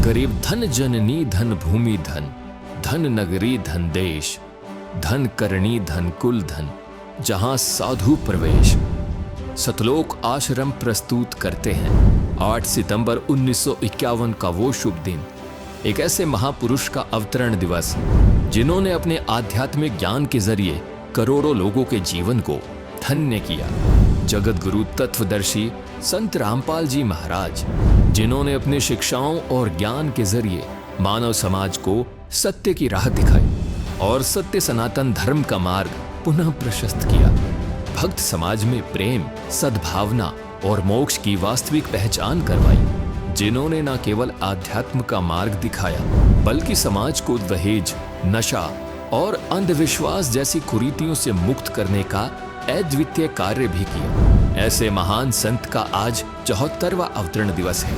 गरीब धन जननी धन भूमि धन, धन नगरी धन देश, धन करणी धन कुल धन, जहां साधु प्रवेश। सतलोक आश्रम प्रस्तुत करते हैं 8 सितंबर 1951 का वो शुभ दिन, एक ऐसे महापुरुष का अवतरण दिवस जिन्होंने अपने आध्यात्मिक ज्ञान के जरिए करोड़ों लोगों के जीवन को धन्य किया। जगत गुरु तत्वदर्शी संत रामपाल जी महाराज, जिन्होंने अपनी शिक्षाओं और ज्ञान के जरिए मानव समाज को सत्य की राह दिखाई और सत्य सनातन धर्म का मार्ग पुनः प्रशस्त किया। भक्त समाज में प्रेम, सद्भावना और मोक्ष की वास्तविक पहचान करवाई। जिन्होंने न केवल आध्यात्म का मार्ग दिखाया, बल्कि समाज को दहेज, नशा और अंधविश्वास जैसी कुरीतियों से मुक्त करने का अद्वितीय कार्य भी किया। ऐसे महान संत का आज 74वां अवतरण दिवस है।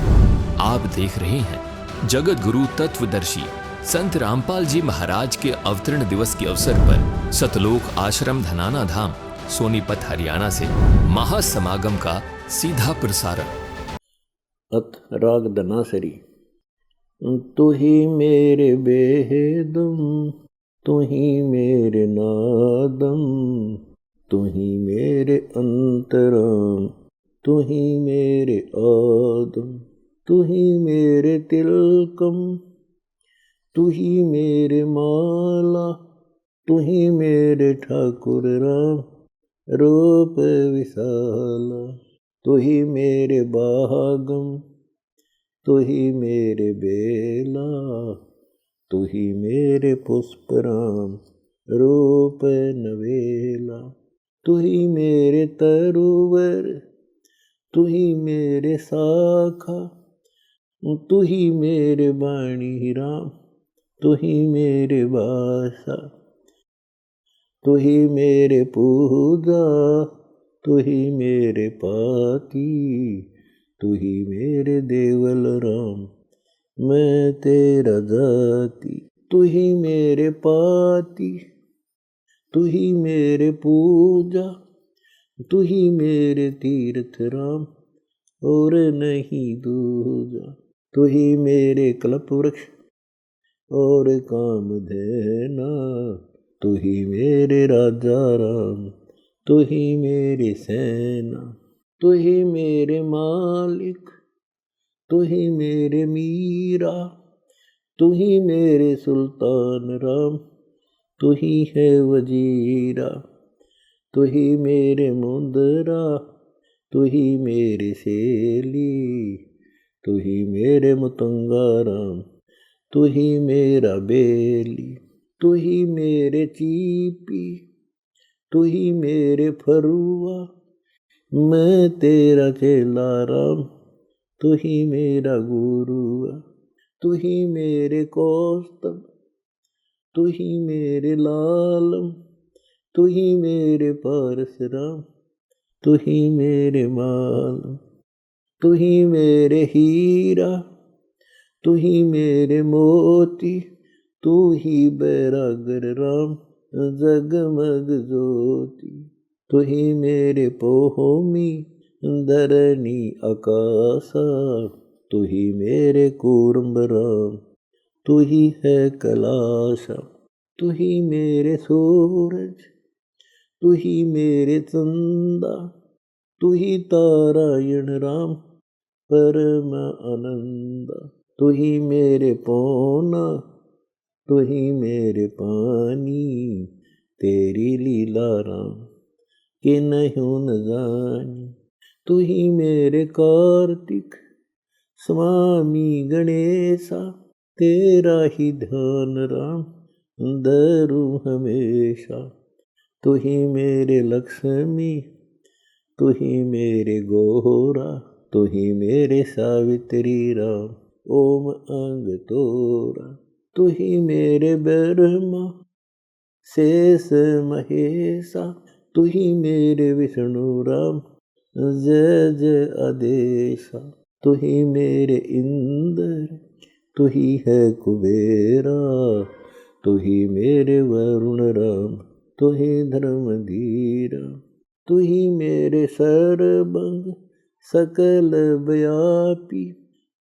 आप देख रहे हैं जगत गुरु तत्वदर्शी संत रामपाल जी महाराज के अवतरण दिवस के अवसर पर सतलोक आश्रम धनाना धाम, सोनीपत, हरियाणा से महासमागम का सीधा प्रसारण। अथ राग धनासरी। तू ही मेरे बेदम, तू ही मेरे नादम, तू ही मेरे अंतराम, तू ही मेरे आदम, तू ही मेरे तिलकम, तू ही मेरे माला, तू ही मेरे ठाकुर राम, रूप विशाला, तू ही मेरे बागम, तू ही मेरे बेला, तू ही मेरे पुष्पराम, रूप नवेला, तू ही मेरे तरुवर, तू ही मेरे शाखा, तू ही मेरे बाणी राम, तू ही मेरे बासा, तू ही मेरे पूजा, तू ही मेरे पाती, तू ही मेरे देवल राम, मैं तेरा जाति, तू ही मेरे पाती, तू ही मेरे पूजा, तू ही मेरे तीर्थ राम, और नहीं दूजा, तू ही मेरे कल्प वृक्ष और कामधेना, तू ही मेरे राजा राम, तू ही मेरी सेना, तू ही मेरे मालिक, तू ही मेरे मीरा, तू ही मेरे सुल्तान राम, तू ही है वजीरा, तू ही मेरे मुंदरा, तू ही मेरी सेली, तू ही मेरे मुतंगा राम, तू ही मेरा बेली, तू ही मेरे चीपी, तू ही मेरे फरुआ, मैं तेरा चेला राम, तू ही मेरा गुरुआ, तू ही मेरे कौस्तभ, तू ही मेरे लालम, तू ही मेरे परशुराम, तू ही मेरे मालम, तू ही मेरे हीरा, तू ही मेरे मोती, तू ही बैरागर राम, जगमग ज्योति, तू ही मेरे पोहोमी, धरणी आकाशा, तू ही मेरे कूर्म राम, तू ही है कैलाशा, तू ही मेरे सूरज, तू ही मेरे चंदा, तू ही तारायण राम, परम आनंदा, तू ही मेरे पौना, तू ही मेरे पानी, तेरी लीला राम कि नहीं न जानी, तू ही मेरे कार्तिक स्वामी गणेशा, तेरा ही ध्यान राम धरू हमेशा, तू ही मेरे लक्ष्मी, तू ही मेरे गोरा, तू ही मेरे सावित्री राम, ओम अंग तोरा, तू ही मेरे ब्रह्मा शेष महेशा, तू ही मेरे विष्णु राम, जय जय आदेशा, तू ही मेरे इंद्र, तू ही है कुबेरा, तू ही मेरे वरुण राम, तू ही धर्मधीरा, तू ही मेरे सर्वंग सकल व्यापी,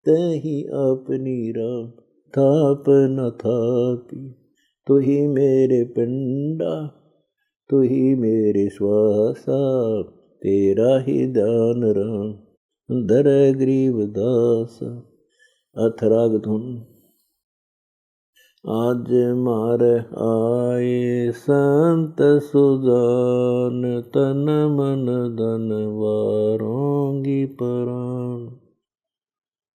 तही अपनी राम थाप न थापी। तू ही मेरे पिंडा तू ही मेरे श्वासा, तेरा ही दान राम धर ग्रीव दासा। अथराग धुन। आज मार आए संत सुजान, तन मन धन वारोंगी प्राण।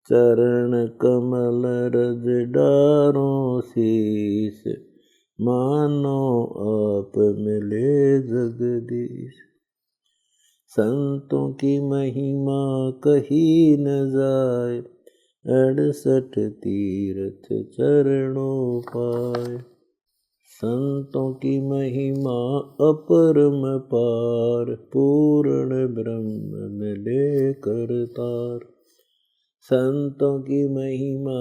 चरण कमल रज डारो शीस, मानो आप मिले जगदीश। संतों की महिमा कही न जाए, 68 तीर्थ चरणों पाए। संतों की महिमा अपरम पार, पूर्ण ब्रह्म मिले करतार। संतों की महिमा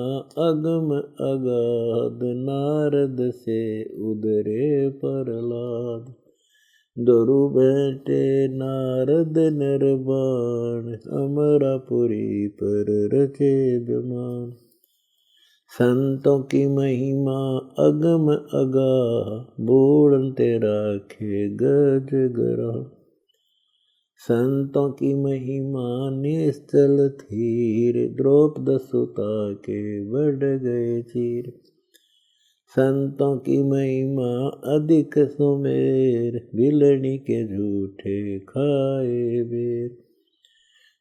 अगम अगाध, नारद से उदरे प्रहलाद। दुरु बैठे नारद निर्वाण, अमरापुरी पर रचे विमान। संतों की महिमा अगम अगाध, बूढ़ते राखे गज गरा। संतों की महिमा निश्चल थीर, द्रौपद सुता के बढ़ गए चीर। संतों की महिमा अधिक सुमेर, बिलनी के झूठे खाए बेर।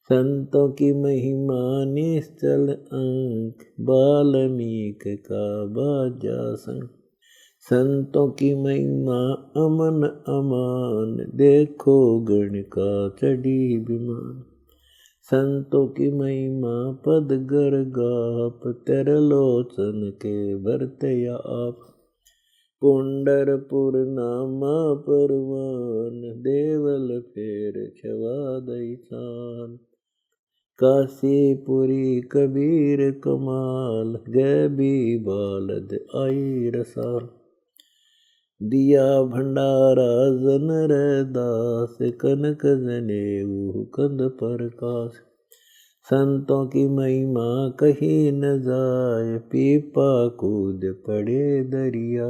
संतों की महिमा निश्चल अंक, बाल्मीक का बाजा संग। संतों की महिमा अमन अमान, देखो गण का चढ़ी विमान। संतों की महिमा पद गर गाप, तरलोचन के भरते आप। पुंडरपुर नामा परवान, देवल फेर छवा दई छान। काशीपुरी कबीर कमाल, गैबी बालद आई रसाल। दिया भंडारा जन रैदास, कनक जनेऊ कंद प्रकाश। संतों की महिमा कही न जाए, पीपा कूद पड़े दरिया।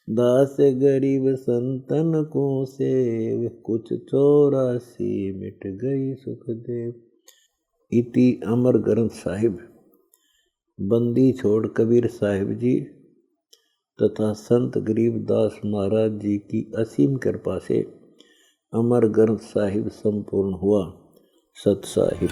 दास गरीब संतन को सेव, कुछ 84 मिट गई सुखदेव। इति अमर ग्रंथ साहिब। बंदी छोड़ कबीर साहिब जी तथा संत गरीबदास महाराज जी की असीम कृपा से अमर ग्रंथ साहिब संपूर्ण हुआ। सत साहिब।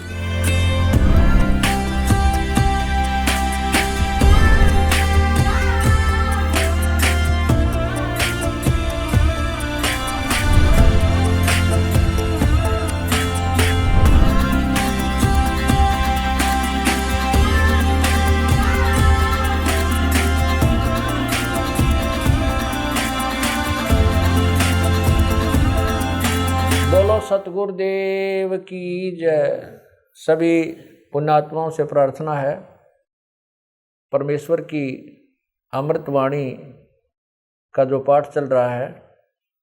सतगुरुदेव की जय। सभी पुण्यात्माओं से प्रार्थना है, परमेश्वर की अमृतवाणी का जो पाठ चल रहा है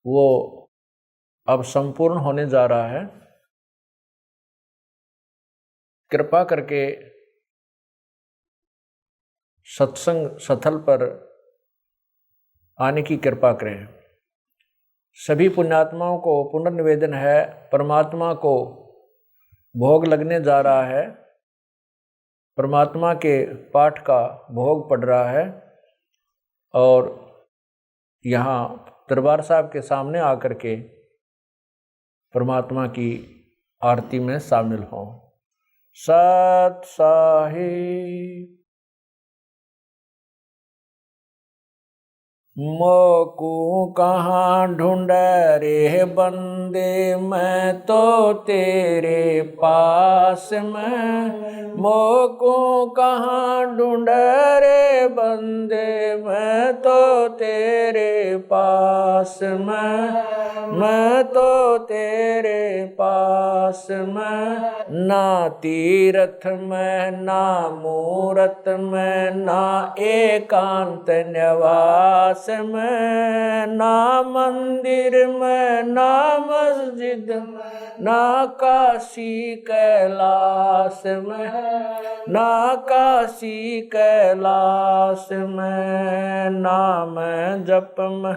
वो अब संपूर्ण होने जा रहा है। कृपा करके सत्संग स्थल पर आने की कृपा करें। सभी पुण्यात्माओं को पुनर्निवेदन है, परमात्मा को भोग लगने जा रहा है, परमात्मा के पाठ का भोग पड़ रहा है और यहाँ दरबार साहब के सामने आकर के परमात्मा की आरती में शामिल हों। सत साहिब। मोकू कहाँ ढूंढ रे बंदे, मैं तो तेरे पास में। मोकू कहाँ ढूंढ रे बंदे, मैं तो तेरे पास में। मैं तो तेरे पास में, ना तीरथ में ना मूरत में, ना एकांत निवास में, ना मंदिर में ना मस्जिद में, ना काशी कैलाश में, ना काशी कैलाश में, नाम जप में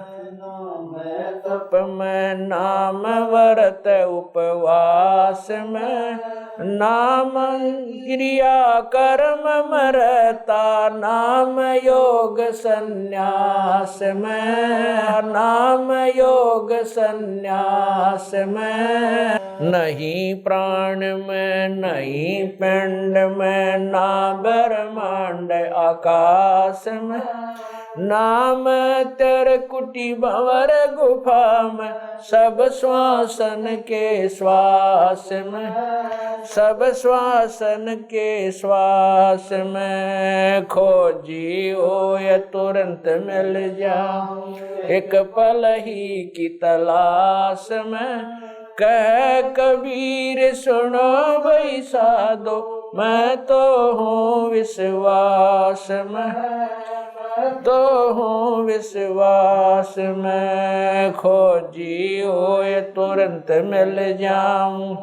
तप में, नाम व्रत उपवास में, नाम क्रिया कर्म मरता, नाम योग संन्यास में, नाम योग संन्यास में, नहीं प्राण में नहीं पिंड में, ना ब्रह्मांड आकाश में, नाम तेरे कुटी भंवर गुफा में, सब श्वासन के श्वास में, सब श्वासन के श्वास में, खोजी हो या तुरंत मिल जा, एक पल ही की तलाश में, कह कबीर सुनो भाई साधो, मैं तो हूँ विश्वास में, तो हूँ विश्वास में, खोजी हो ये तुरंत मिल जाऊं,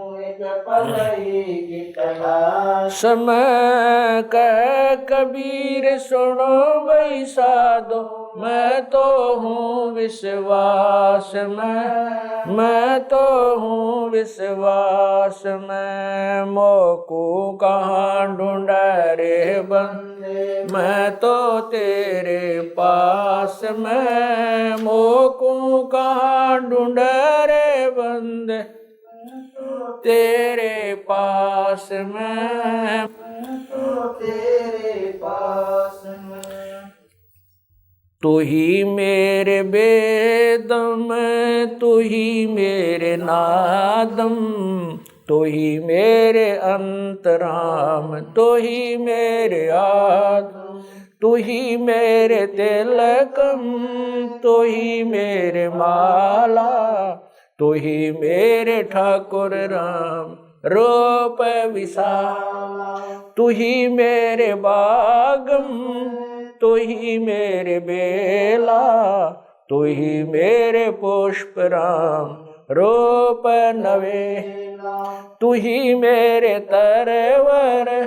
समय कह कबीर सुनो भाई साधो, मैं तो हूँ विश्वास में, मैं तो हूँ विश्वास में, मोको कहाँ ढूंढा रे बंदे, मैं तो तेरे पास में, मोको कहाँ ढूंढा रे बंदे, तेरे पास में, तेरे पास में, तू ही मेरे वेदम, तू ही मेरे नादम, तू ही मेरे अंतराम, तू ही मेरे आदम, तू ही मेरे तिलकम, तू ही मेरे माला, तू ही मेरे ठाकुर राम रूप विशाला, तू ही मेरे बागम, तू ही मेरे बेला, तू ही मेरे पुष्प राम रूप नवेला, तू ही मेरे तरवर,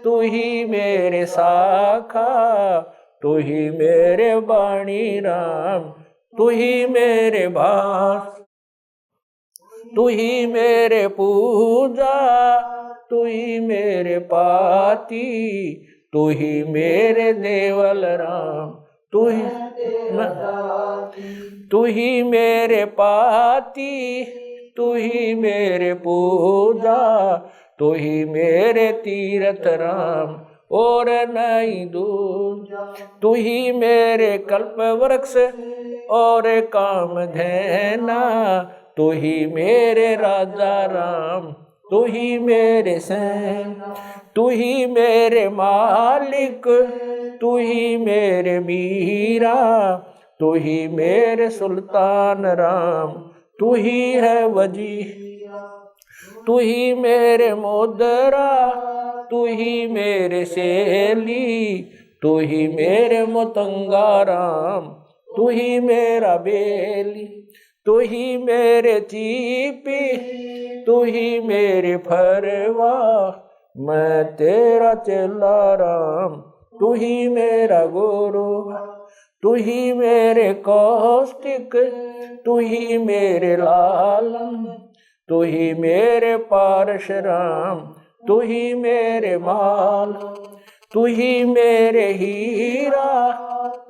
तू ही मेरे शाखा, तू ही मेरे वाणी राम, तू ही मेरे भास, तू ही मेरे पूजा, तू ही मेरे पाती, तू ही मेरे देवल राम, तू ही मेरे पाती, तू ही मेरे पूजा, तू ही मेरे तीरथ राम और नहीं दूजा, तू ही मेरे कल्प वृक्ष और काम धैना, तू ही मेरे राजा राम, तू ही मेरे सेना, तू ही मेरे मालिक, तू ही मेरे मीरा, तू ही मेरे सुल्तान राम, तू ही है वजी, तू ही मेरे मोदरा, तू ही मेरे सेली, तू ही मेरे मतंगा राम, तू ही मेरा बेली, तू ही मेरे चीपी, तू ही मेरे फरवा, मैं तेरा चेला राम, तू ही मेरा गुरु, तू ही मेरे कौष्टिक, तू ही मेरे लालम, तू ही मेरे पारशुराम, तू ही मेरे माल, तू ही मेरे हीरा,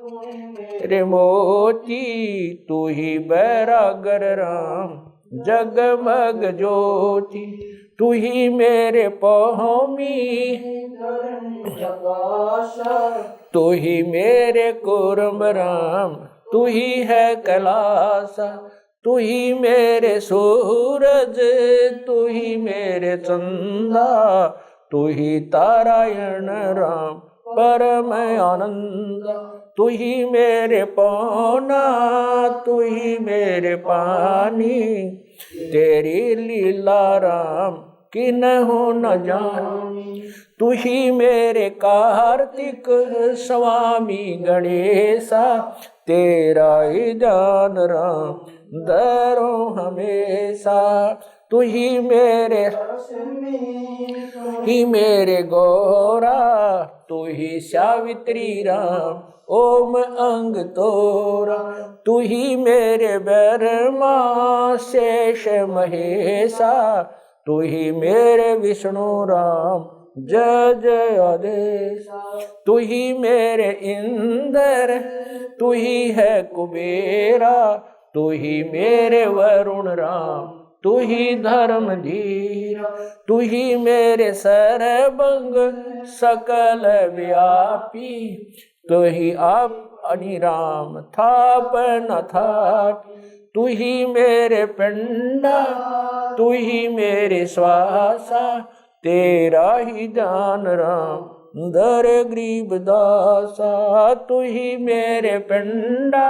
मेरे मोती, तू ही बैरागर राम, जगमग ज्योति, तू ही मेरे पौमी, तू ही मेरे कुर्म राम, तू ही है कैलासा, तू ही मेरे सूरज, तू ही मेरे चंदा, तू ही तारायण राम, परम आनंद। तू ही मेरे पौना, तू ही मेरे पानी, तेरी लीला राम किन्हु न जानी। तू ही मेरे कार्तिक स्वामी गणेशा, तेरा ही ध्यान राम धरो हमेशा। तू ही मेरे गौरा, तू ही सावित्री राम ओम अंग तोरा। तू ही मेरे ब्रह्मा शेष महेशा, तू ही मेरे विष्णु राम जय जय आदेश। तू ही मेरे इंद्र, तू ही है कुबेरा, तू ही मेरे वरुण राम, तू ही धर्म धीरा। तू ही मेरे सर्वंग सकल व्यापी, तू ही आप अनिराम थाप न थाप। तू ही मेरे पिंडा, तू ही मेरे श्वासा, तेरा ही ध्यान राम धर गरीब दासा। तू ही मेरे पिंडा,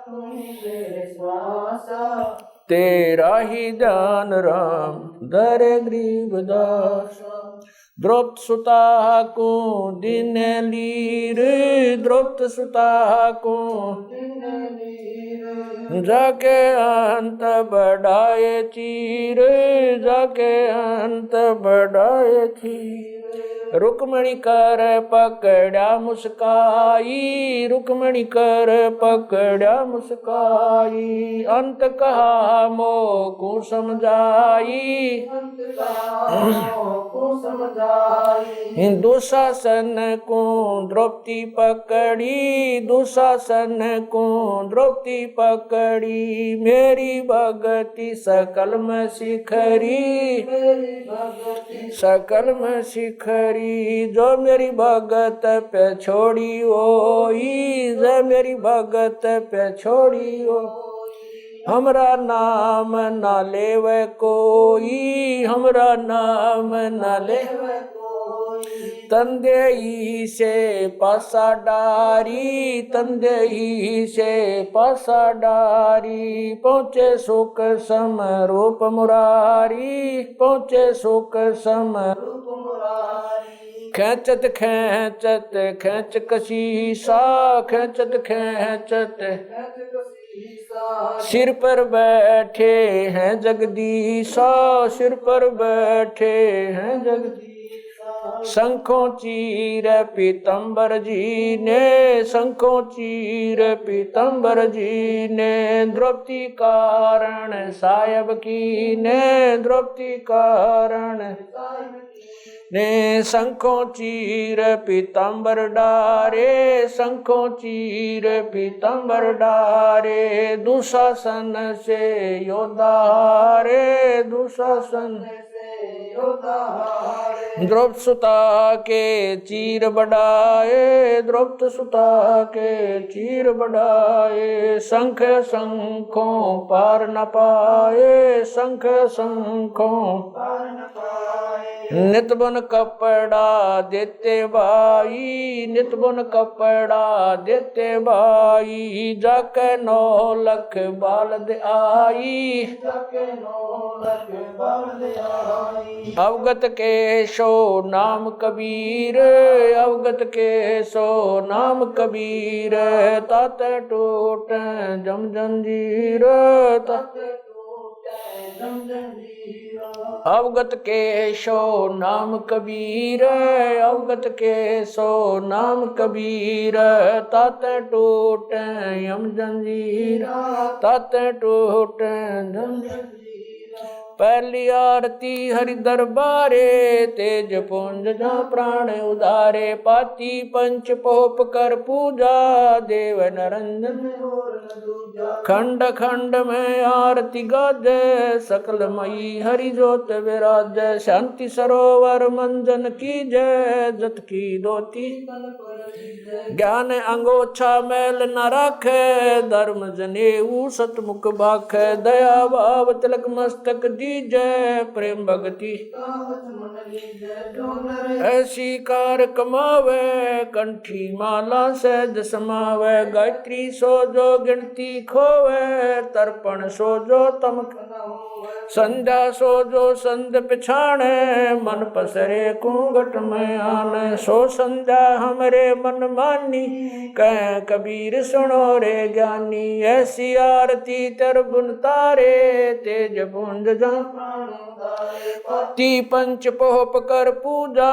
तू ही मेरे श्वासा, तेरा ही ध्यान राम धर गरीब दासा। द्रौपद सुता को दिन लीर, द्रौपद सुता को जाके अंत बढ़ाए चीर, जाके अंत बढ़ाए चीर। रुक्मणी कर पकड़ा मुस्काई, रुक्मणी कर पकड़ा मुस्काई। अंत कहा मोको समझाई, दुशासन को द्रौपदी पकड़ी, दुशासन को द्रौपदी पकड़ी। मेरी भगति सकल में शिखरी, सकल में शिखरी। जो मेरी भगत पे छोड़ी ओई, जो मेरी भगत पे छोड़ी ओ। हमरा नाम ना लेवे कोई, हमरा नाम ना लेवे कोई। तंदेई से पासा डारी, तंदेई से पासा डारी। पहुँचे सुख सम रूप मुरारी, पहुँचे सुख सम रूप मुरारी। खेचत खेचत खेच कशीसा, खेचत खेचत सिर पर बैठे हैं जगदीशा, सिर पर बैठे हैं जगदीशा। शंखों चीर पीतम्बर जी ने, शंखों चीर पीतम्बर जी ने। द्रौपदी कारण सायब की ने, द्रौपदी कारण ने। शंखों चीर पीतम्बर डारे, शंखों चीर पीतम्बर डारे। दुशासन से योद्धा हारे, दुशासन से योद्धा हारे। द्रौपद सुता के चीर बढ़ाए, द्रौपद सुता के चीर बढ़ाए। शंख शंखों पार न पाए, शंख शंखों पार न पाए। नित बन कपड़ा देते भाई, नित बन कपड़ा देते भाई। जाके 9 लख बालद आई, जाके 9 लख बालद आई। अवगत के सो नाम कबीर, अवगत के सो नाम कबीर। तात टूट जम जंजीर, तात अवगत के सो नाम कबीर, अवगत के सो नाम कबीर। तात टूट यम जंजीर, तात टूट जम जंजीर। पहली आरती हरि दरबारे, तेज पुंज जहाँ प्राण उदारे। पाती पंच पोप कर पूजा, देव नरंजन खंड खंड में आरती गाजे। सकल मई हरि जोत विराज, शांति सरोवर मंजन की जय। जत की दोती ज्ञान अंगोछा मैल न राखे, धर्म जनेऊ सतमुख भाखे। दया भाव तिलक मस्तक दी लीजै प्रेम भगति ऐसी कार कमावे कंठी माला सहज समावे गायत्री सो जो गिनती खोवे तर्पण सो जो तम संध्या सो जो संध पिछाणे मन पसरे कुंगट में आने सो संध्या हमरे मन मानी कह कबीर सुनो रे ज्ञानी ऐसी आरती तर बुन तारे तेज पुंज जा ती पंच पोप कर पूजा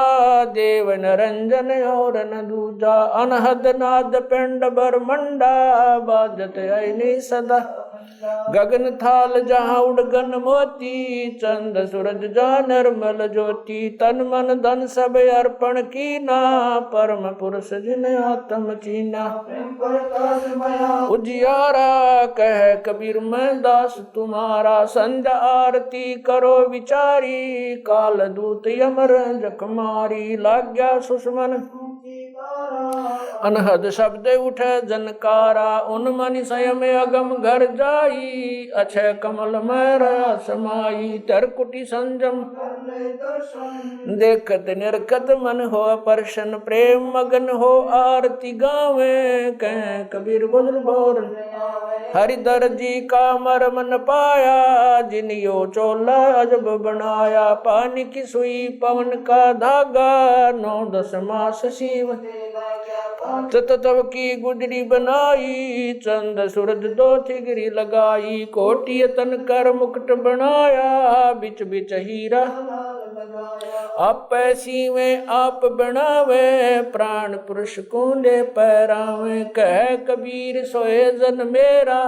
देव नरंजन और न दूजा अनहद नाद पिंड ब्रह्मंडा बाजत ऐनी सदा गगन थाल जहाँ उड़गन मोती चंद सूरज जा निर्मल ज्योति तन मन धन सब अर्पण कीना परम पुरुष जिने आत्म चीना उजियारा कह कबीर मैं दास तुम्हारा संध्या आरती करो विचारी काल दूत यमर जखमारी लाग्या सुषमन अनहद शब्द उठे जनकारा उन मनि स्वयं अगम घर जाई अक्षय कमल में समाई तरकुटी संजम देखत निरखत मन हो प्रसन्न प्रेम मगन हो आरती गावे कह कबीर गुजर बोर हरिधर जी का मरमन पाया जिनियो चोला अजब बनाया पानी की सुई पवन का धागा 9-10 मास शिव तब की गुजरी बनाई चंद सूरज 2 थिगरी लगाई कोटि तन कर मुकुट बनाया बिच बिच हीरा आप ऐसी में आप बनावे प्राण पुरुष कुंडे पैरावे कह कबीर सोए जन मेरा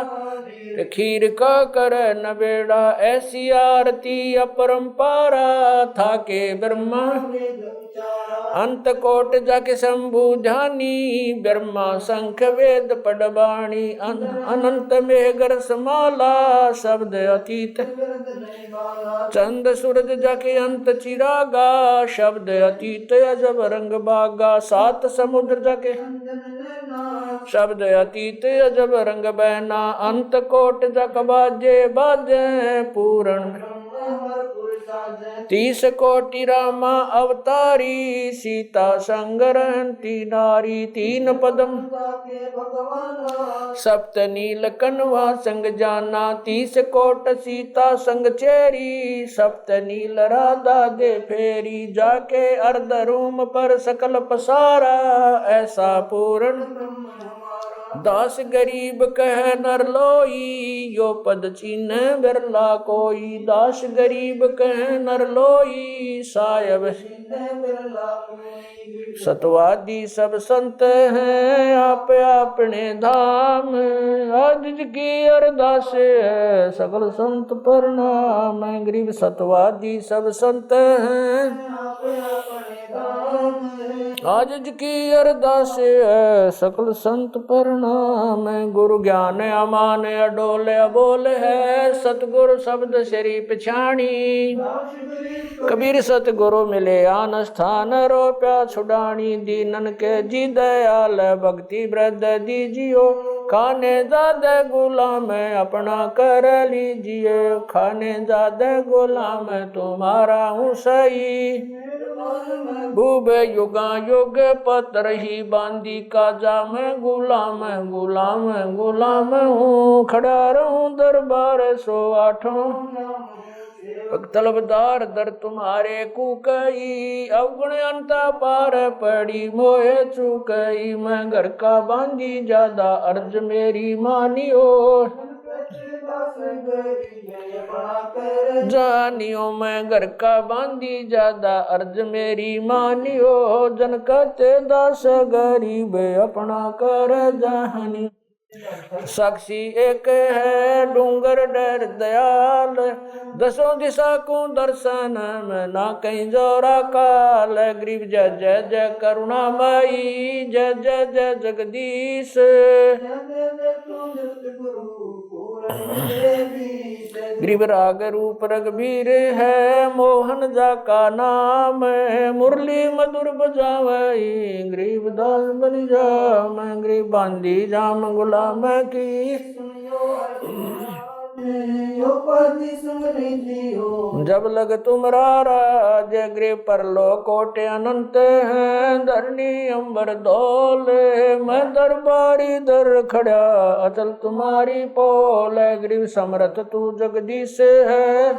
खीर का कर न बेड़ा ऐसी आरती अपरंपारा था के ब्रह्मा अंत कोट जाके शंभु ध्यानी ब्रह्मा शंख वेद पडबाणी अनंत मेघर समाला शब्द अतीत चंद सूरज जाके अंत चिरागा शब्द अतीत अजब रंग बागा 7 समुद्र जाके शब्द अतीत अजब रंग बहना अंत कोट जक बाजे बाजे पूर्ण 30 कोटि रामा अवतारी सीता संग रहती नारी 3 पदम सप्त नील कनवा संग जाना 30 कोट सीता संग चेरी सप्त नील राधा दे फेरी जाके अर्ध रूम पर सकल पसारा ऐसा पूर्ण 10 गरीब कह नर लोई यो पद चीन बिरला कोई 10 गरीब कह नर लोई सायब सतवादी सब संत हैं आप अपने धाम आज की अरदास सकल संत प्रणाम गरीब सतवादी सब संत हैं आज की अरदास सकल संत प्रणाम गुरु ज्ञान अमान अडोल अबोल है सतगुरु शब्द श्री पिछाणी कबीर सतगुरु मिले आन स्थान रोप्या छुड़ानी दीनन के जी दयाल भक्ति वृद्ध दीजियो खाने ज्यादा गुलाम अपना कर लीजिए खाने ज्यादा गुलाम तुम्हारा हूँ सही भूबे युगा युग पत्र ही बांदी काजा मैं गुलाम गुलाम हूँ खड़ा रहूं दरबार 108 तलबदार दर तुम्हारे कुकई अवगुण अंता पार पड़ी मोहे चुकई मैं घर का बांधी ज्यादा अर्ज मेरी मानियो जानियो मैं घर का बांधी ज्यादा अर्ज मेरी मानियो जन कहते 10 गरीब अपना कर जहानी साक्षी एक है डूंगर डर दयाल 10 दिशा को दर्शन में ना कहीं जोरा काल गरीब जय जय जय करुणामयी जय जय जय जगदीश गरीब राग रूप रघुबीर है मोहन जा का नाम मुरली मधुर बजावई गरीब दास बन जा मैं गरीब बांधी जाम गुलाम की जब लग तुम्हारा जय गृह पर लो कोटे अनंत हैं, धरनी अंबर दौले मैं दरबारी दर खड़ा, अचल तुम्हारी पोल गृह समर्थ तू जगदीश है।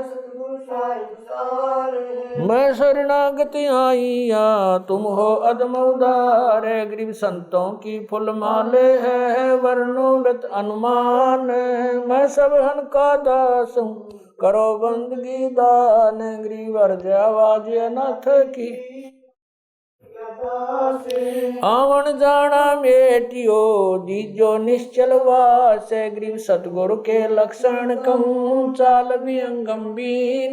मैं शरणागति आईया तुम हो अदम उदार, गरीब संतों की फुल माले है वर्णोगत अनुमान, मैं सब हन का दास हूँ करो बंदगी दान, गरीब अर्ज आवाज अनाथ की आवन जाना मेटियो दीजो निश्चल वास, गरीब सतगुरु के लक्षण कहूँ चाल भी गंभीर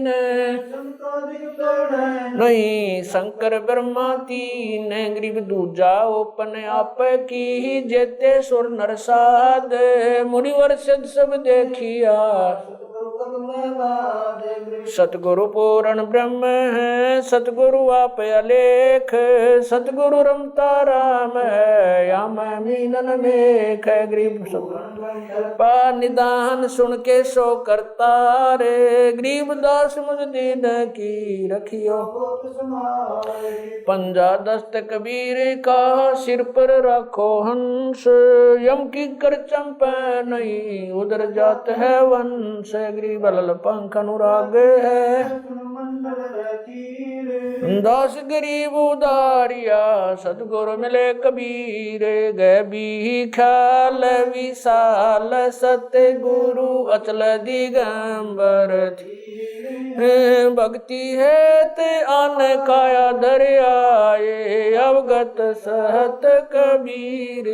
नहीं, शंकर ब्रह्मा तीन गरीब दूजा ओपन आप की, जेते सुर नर साध मुनिवर सिद्ध सब देखिया, सतगुरु पूर्ण ब्रह्म है सतगुरु आप अलेख, सतगुरु रमता राम है या मैं मीनन मेख, गरीब पा निदान सुन के सो करता रे, गरीब दास मुझ दीन की रखियो, पंजा दस्त कबीर का सिर पर रखो हंस, यम की कर चंपा नहीं उधर जात है वंश, गरीब लल पंख अनुराग है दास गरीब उदारिया, सतगुरु मिले कबीर गए भी ख्याल विशाल, सत्य गुरु अचल दिगंबर भक्ति है ते आन काया दरियाए, अवगत सहत कबीर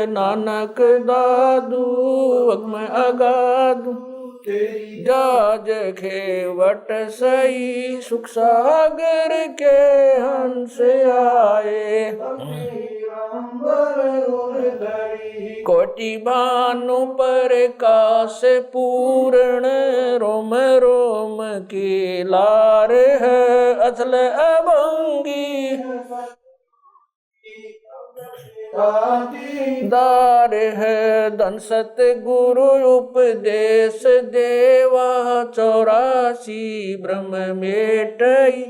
नानक दादू मैं अगादू, जाज खेवट सही सुख सागर के हंस आए, कोटि भानु पर काश पूर्ण रोम रोम की लार है, अचल अभंगी दार है, धन सत गुरु उपदेश देवा, 84 ब्रह्म मेटई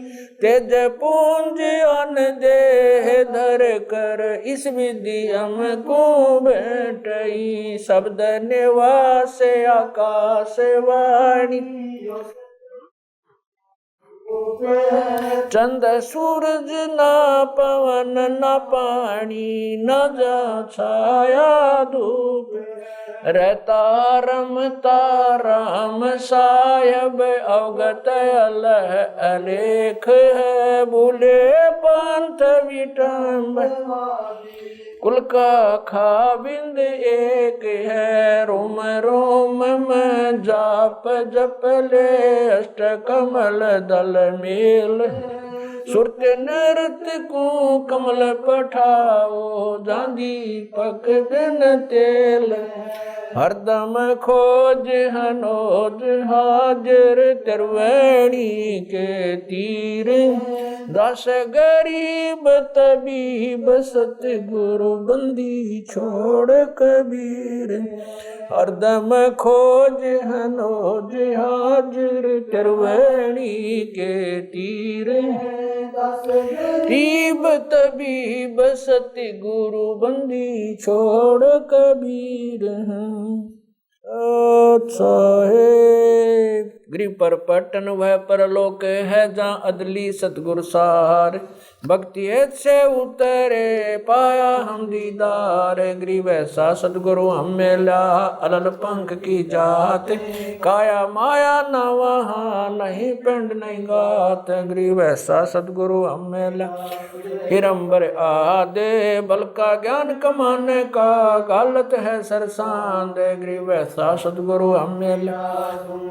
तेज पुंज अन देह धर कर, इस विधि हमको बैठई, शब्द निवास आकाश वाणी, चंद सूरज ना पवन ना पानी न जा छाया धूप, रहता रमता राम सायब अवगत अलह अलेख है, भूले पंथ विटम्ब कुल का खाबिंद एक है, रोम रोम में जाप जप ले अष्ट कमल दल मेल, सुरत नृत्य को कमल पठाओ जांदी पक बिन तेल, हरदम खोज हनोज हाजिर त्रिवेणी के तीर, दस गरीब तबीब सतगुरु बंदी छोड़ कबीर, हरदम खोज हनोज हाजिर त्रिवेणी के तीर, गरीब तबीब सतगुरु बंदी छोड़ कबीर। अच्छा है गृह पर पटन वह परलोक है, जहाँ अदली सतगुरु सार, भक्ति से उतरे पाया हम दीदार, गरीब ऐसा सतगुरु हम मिला अलल पंख की जात, काया माया न वहाँ नहीं पिंड नहीं गात, गरीब ऐसा सतगुरु हम मिला हिरंबर आदे, बल का ज्ञान कमाने का गालत है सरसांद, गरीब ऐसा सतगुरु हम मिला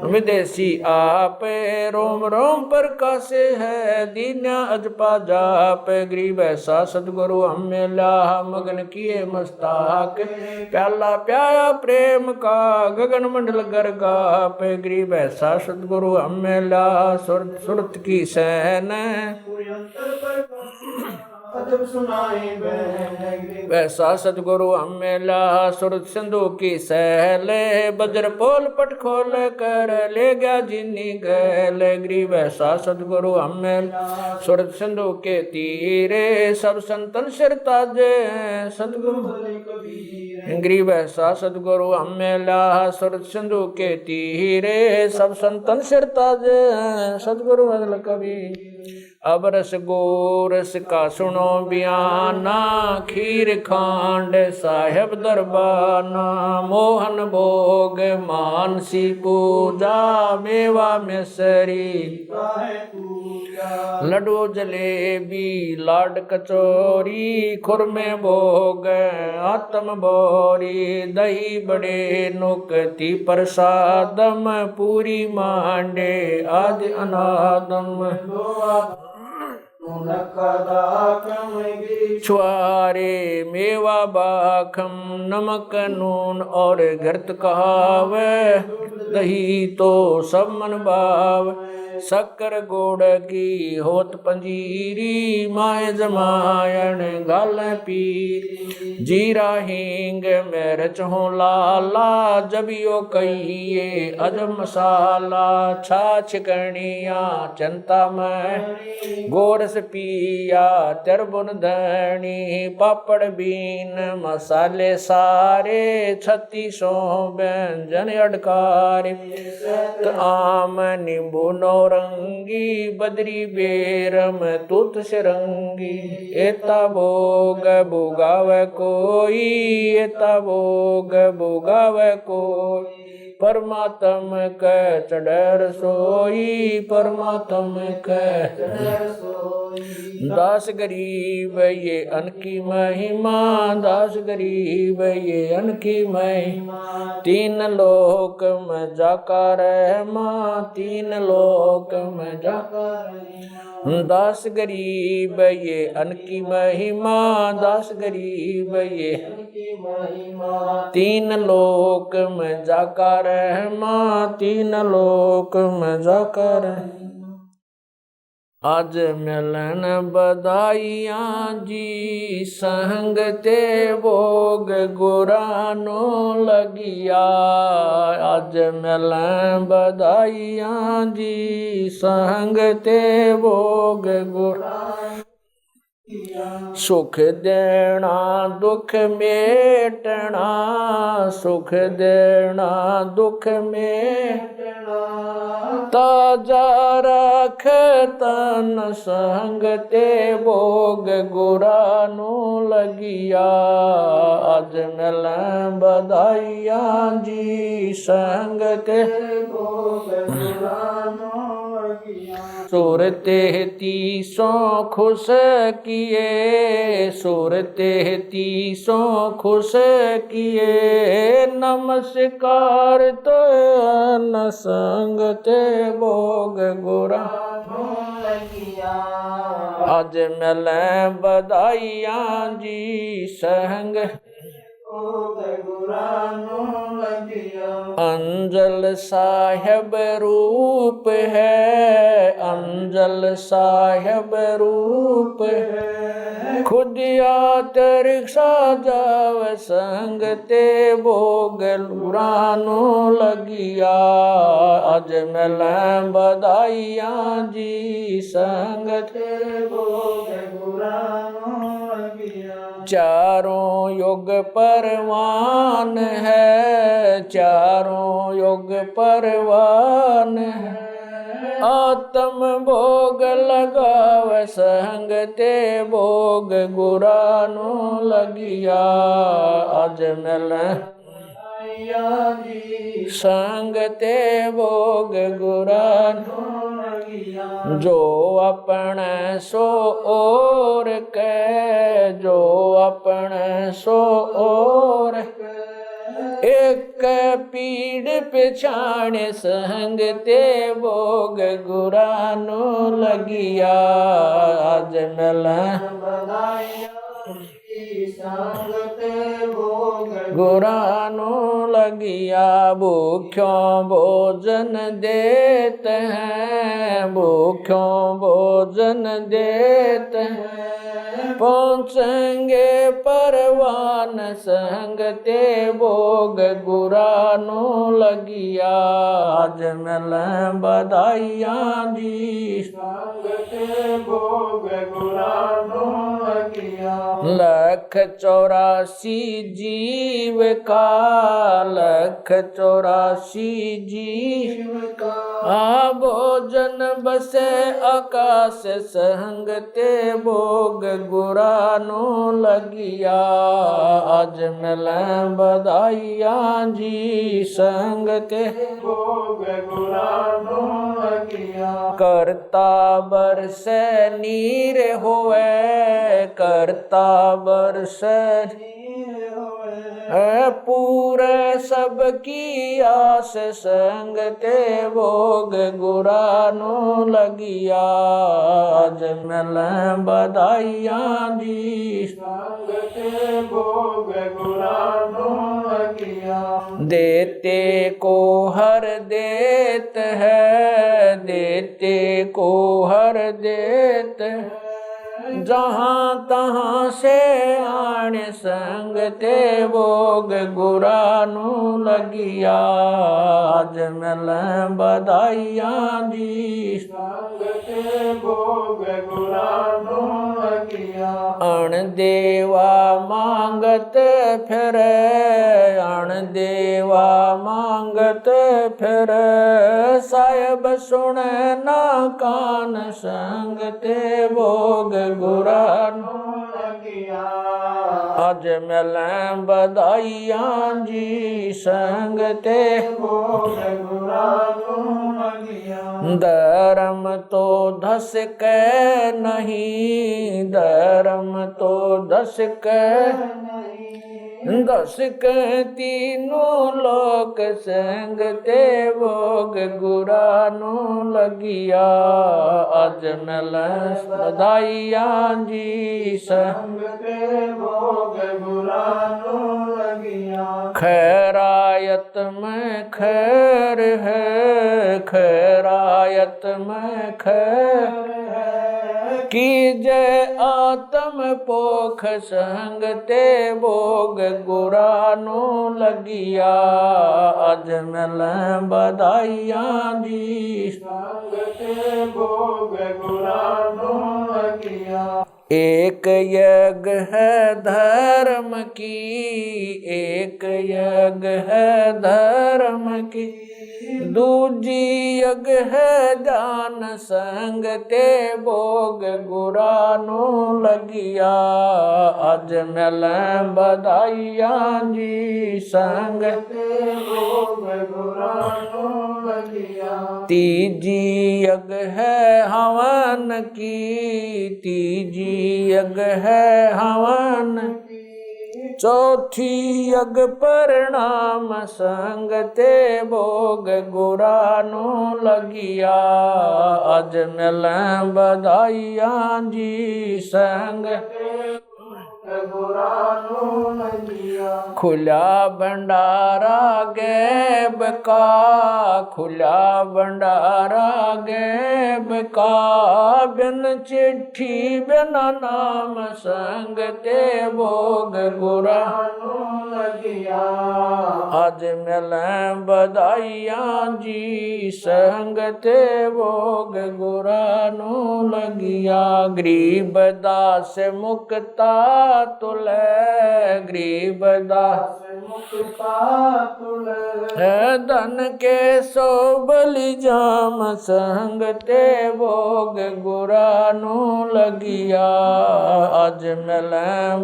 विदेशी आप, रोम रोम पर कासे है दीन्या अजपा जाप, गरीब ऐसा सतगुरु हम मिला मगन किए मस्ताक, प्याला प्याया प्रेम का गगन मंडल गरगाप, गरीब ऐसा सतगुरु हम मिला सुरत की सहन अजब सुनाए बहन वैसा सतगुरु हम मिला सुरत सिंधु की सहल बज्र पोल पट खोल कर ले गया जिनी गैल गिरी वैसा सतगुरु हम मिला सुरत सिंधु के तीरे सब संतन सिर ताजे सतगुरु गिरी वैसा सतगुरु हम मिला सुरत सिंधु के तीरे सब संतन सिर ताजे सतगुरु बदल कबीर अब रस गोरस का सुनो बयाना खीर खांड साहेब दरबाना मोहन भोग मानसी पूजा मेवा मिसरी लड्डू जलेबी लाड कचौरी खुरमे भोग आत्म बोरी दही बड़े नुकती प्रसादम पूरी मांडे आदि अनादम छुआरे मेवा बाखम नमक नून और घृत कहाव दही तो सब मन भाव शक्कर गोड़ की होत पंजीरी माए जमायन गाल पीर जीरा हींग मिर्च हो लाला जबियो कहिए अजब मसाला छाछ कणिया चंता में गोरस पिया तरबुन धनी पापड़ बीन मसाले सारे 3600 व्यंजन अडकारे आम नींबू नौरंगी बदरी बेरम तुत सिरंगी एता भोग भोगाव कोई एता भोग भोगाव कोई परमात्म क चढ़र सोई परमात्म क दास गरीब ये अनकी महिमा दास गरीब ये अनकी महिमा तीन लोक में जाका रहमा तीन लोक में जाका दास गरीब ये अनकी महिमा दास गरीब ये तीन लोक में जाका रहमा तीन लोक में जाका रहमा आज मिलन बधाइयाँ जी संग ते भोग गुरानो लगिया आज मिलन बधाइयाँ जी संग ते भोग गुरानो सुख देना दुख मेटना सुख देना दुख मेटना ताजा रख तन संग ते भोग गुरानो लगिया आज मिलन बधाइयाँ जी संग ते भोग गुरानो सूरते तीसों खुश किए सूरते तीसों खुश किए नमस्कार तो न संग ते भोग गुरा आज मिले बधाइयाँ जी संग अंजल साहेब रूप है अंजल साहेब रूप है खुदिया रिक्शा जाव संग ते भोग गुरानो लगिया आज मिले बधाइयाँ जी संग ते भोग गुरानो लगिया चारों युग परवान है चारों युग परवान है आत्म भोग लगाव संग ते भोग गुरानो लगिया आज मिले संग ते भोग गुरानो जो अपने सो और के जो अपने सो और एक पीड़ पिछाण संग ते भोग गुरानो लगिया आज मिले गुरानो लगिया भूख्यों भोजन देते हैं भूख्यों भोजन देते हैं पहुँचेंगे परवान संग ते भोग गुरानो लगिया। आज मिल बधाइयाँ जी संग ते भोग गुरानो लगिया। 184 जीव का 184 जीव का आ भोजन बसे आकाश संग ते भोग गुरानो लगिया। आज मिल बधाइयाँ जी संग ते भोग गुरानो लगिया। करता बरस नीर होवे करता बरस पूरे सबकी आस संग ते भोग गुरानो लगिया। आज मिल बधाइयाँ जी संग ते भोग गुरानो लगिया। देते को हर देत है देते को हर देत है। जहाँ तहाँ से आण संग ते भोग गुरानो लगिया। आज मिल बधाइयाँ जी संग ते भोग गुरानो लगिया। अण देवा मांगत फिर अण देवा मांगत फिर साहेब सुन ना कान संग ते भोग गुरानो लगिया। आज मिल बधाइयाँ जी संग ते भोग गुरानो लगिया। धर्म तो धस के नहीं धर्म तो धस के दस के तीनों लोक संग ते भोग गुरानो लगिया। आज मिल बधाइयाँ जी संग संग ते भोग गुरानो लगिया। खैरायत में खैर है खैरायत में खैर की जय आत्म पोख संग ते भोग गुरानो लगिया। आज मिल बधाइयाँ जी संग ते भोग गुरानो लगिया। एक यज्ञ है धर्म की एक यज्ञ है धर्म की दूजी यज्ञ है जान संग ते भोग गुरानो लगिया। आज मिल बधाइयाँ जी संग ते भोग गुरानो लगिया। तीजी यज्ञ है हवन की तीजी यज्ञ है हवन चौथी यज्ञ परिणाम संग ते भोग गुरानो लगिया। आज मिल बधाइयाँ जी संग गुरानो लगिया। खुला भंडारा गैब का खुला भंडारा गैब का बिन चिट्ठी बिन नाम संग ते भोग गुरानो लगिया। आज मिल बधाइयाँ जी संग ते भोग गुरानो लगिया। गरीब दास मुक्ता तुले गरीब दास मुक्ता तुले है धन के सो बलि जाम संग ते भोग गुरानो लगिया। आज मिल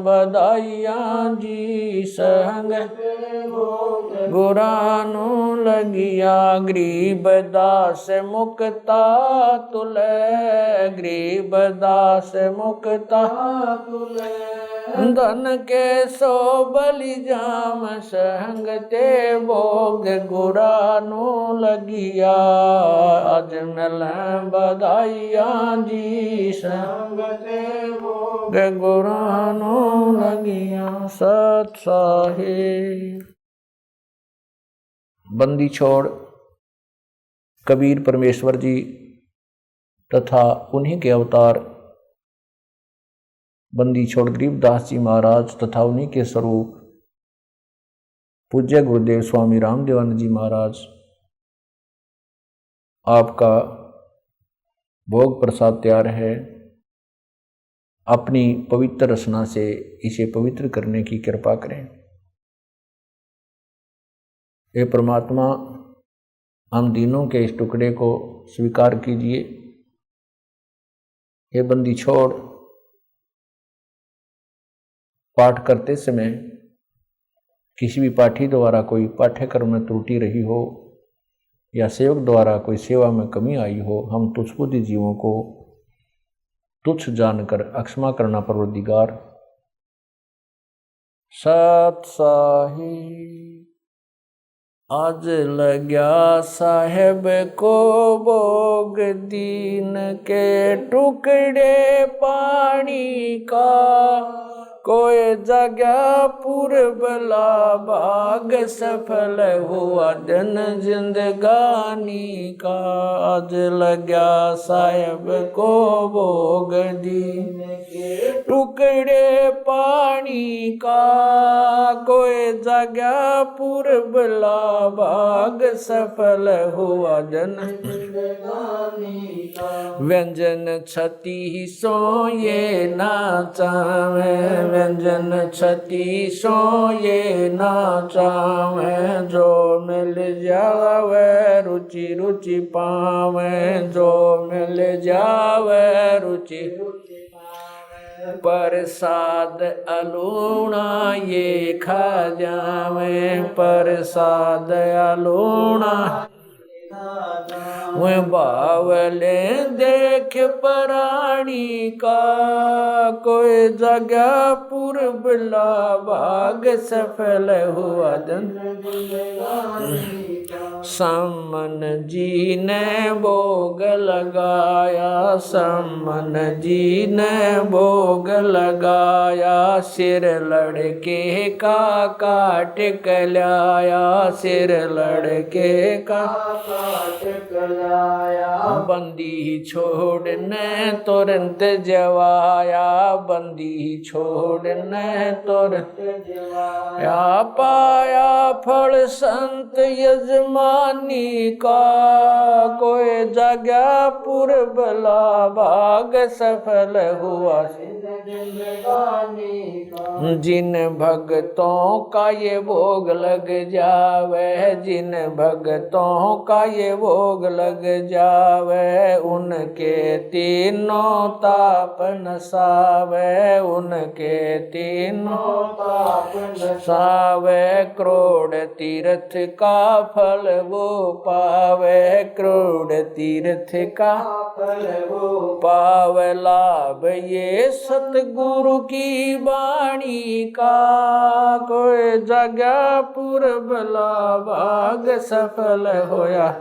बधाइयाँ जी संग गुरानो लगिया। गरीब दास मुक्ता तुले गरीब दास मुक्ता तुले धन के सो बलि जाम संग ते भोग गुरानो लगिया। आज मिल बधाइयाँ जी संग ते भोग गुरानो लगिया। सत साहिब। बंदी छोड़ कबीर परमेश्वर जी तथा उन्हीं के अवतार बंदी छोड़ गरीबदास जी महाराज तथा उन्हीं के स्वरूप पूज्य गुरुदेव स्वामी रामदेवानंद जी महाराज, आपका भोग प्रसाद तैयार है। अपनी पवित्र रचना से इसे पवित्र करने की कृपा करें। हे परमात्मा, हम दीनों के इस टुकड़े को स्वीकार कीजिए। हे बंदी छोड़, पाठ करते समय किसी भी पाठी द्वारा कोई पाठ्यक्रम में त्रुटि रही हो या सेवक द्वारा कोई सेवा में कमी आई हो, हम तुच्छबुद्धि जीवों को तुच्छ जानकर अक्षमा करना परवरदिगार। सत साहिब आज लग्या साहेब को भोग, दीन के टुकड़े पानी का, कोई जगह पूर्वला भाग, सफल हुआ दिन जिंदगानी का। आज लग्या साहेब को भोग, दीन के टुकड़े पानी का, कोई जगह पूर्वला भाग, सफल हुआ दिन जिंदगानी का। व्यंजन छती सो ये ना चावे, व्यंजन छती सो ये ना चावे, जो मिल जावे रुचि रुचि पावे, जो मिल जावे रुचि रुचि पावे। प्रसाद अलूणा ये खा जावे, प्रसाद अलूणा वह बावले देख प्राणी का, कोई जगह पूर्वला भाग, सफल हुआ दिन। सम्मन जी ने भोग लगाया, सम्मन जी ने भोग लगाया, सिर लड़के का काट कलाया, सिर लड़के का बंदी छोड़ने तुरंत जवाया, बंदी छोड़ने तुरंत जवाया। पाया फल संत यजमानी का, कोई जगह पूर्वला भाग, सफल हुआ जिन भक्तों का ये भोग लग जावे, जिन भक्तों का ये भोग लग जावे, उनके तीनों ताप नसावे, उनके तीनों ताप नसावे। करोड़ तीर्थ का फल वो पावे, करोड़ तीर्थ का फल वो पावे। लाभ ये सतगुरु की वाणी का, कोई जगह पूर्वला भाग, सफल होया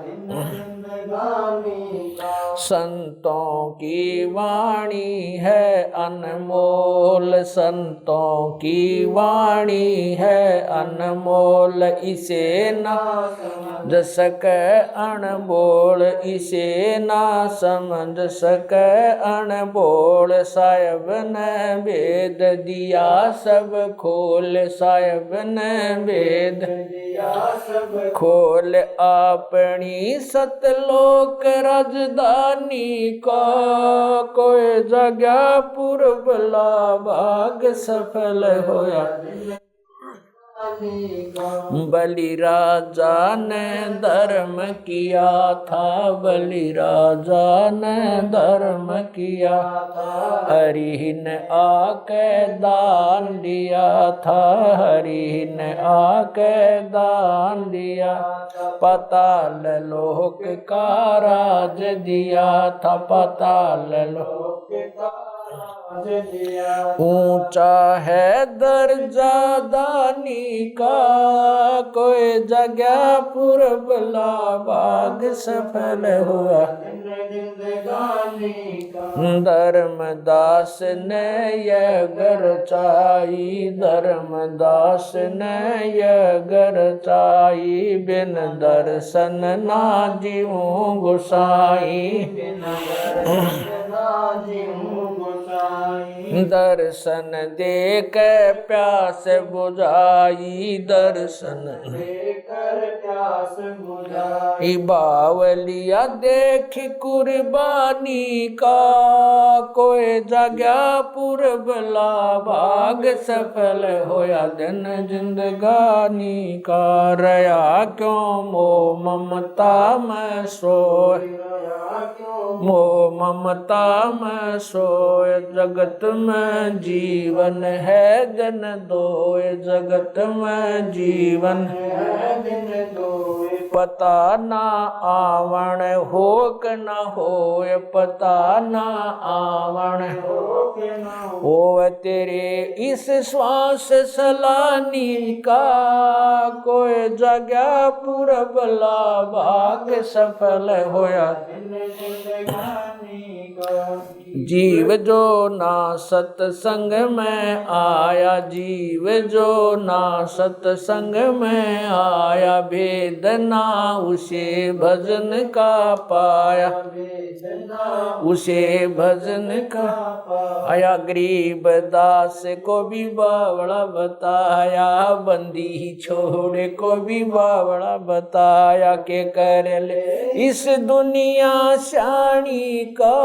संतों की वाणी है अनमोल, संतों की वाणी है अनमोल, इसे ना समझ सके अनमोल, इसे ना समझ सके अनमोल। साहिब ने भेद दिया सब खोल, साहिब ने भेद दिया सब खोल, अपनी सतलोक राजधानी का, कोई जगह पूर्वला भाग, सफल होया। बलि राजा ने धर्म किया था, बलि राजा ने धर्म किया था, हरि ने आके दान दिया था, हरि ने आके दान दिया। पाताल लोक का राज दिया था, पाताल लोक का ऊंचा है दर्जा दानी का, कोई जगह पूर्वला भाग, सफल हुआ धर्मदास ने यह गरचाई, धर्मदास ने यह गरचाई, बिन दर्शन ना जीऊं गुसाई, बिन दर्शन ना जीऊं गुसाई। बनाई, दर्शन दे के प्यास बुझाई, दर्शन लेकर प्यास बुझाई, बावलिया देख कुर्बानी का, कोई जगह पुरबला भाग सफल होया दिन जिंदगानी का। रया क्यों मोह ममता में सोए, मोह ममता में सोए, जगत में जीवन है जन दोए, जगत में जीवन है दिन दोए, पता ना आवण हो क न होए, पता ना आवण हो के ना हो, होवे तेरे इस श्वास सलानी का, कोई जगह पुरबला भाग सफल होया। जिंदगानी का, जीव जो ना सत्संग में आया, जीव जो ना सत्संग में आया, भेद ना उसे भजन का पाया, उसे भजन का आया। गरीब दास को भी बावड़ा बताया, बंदी छोड़े को भी बावड़ा बताया, के कर ले इस दुनिया शानी का,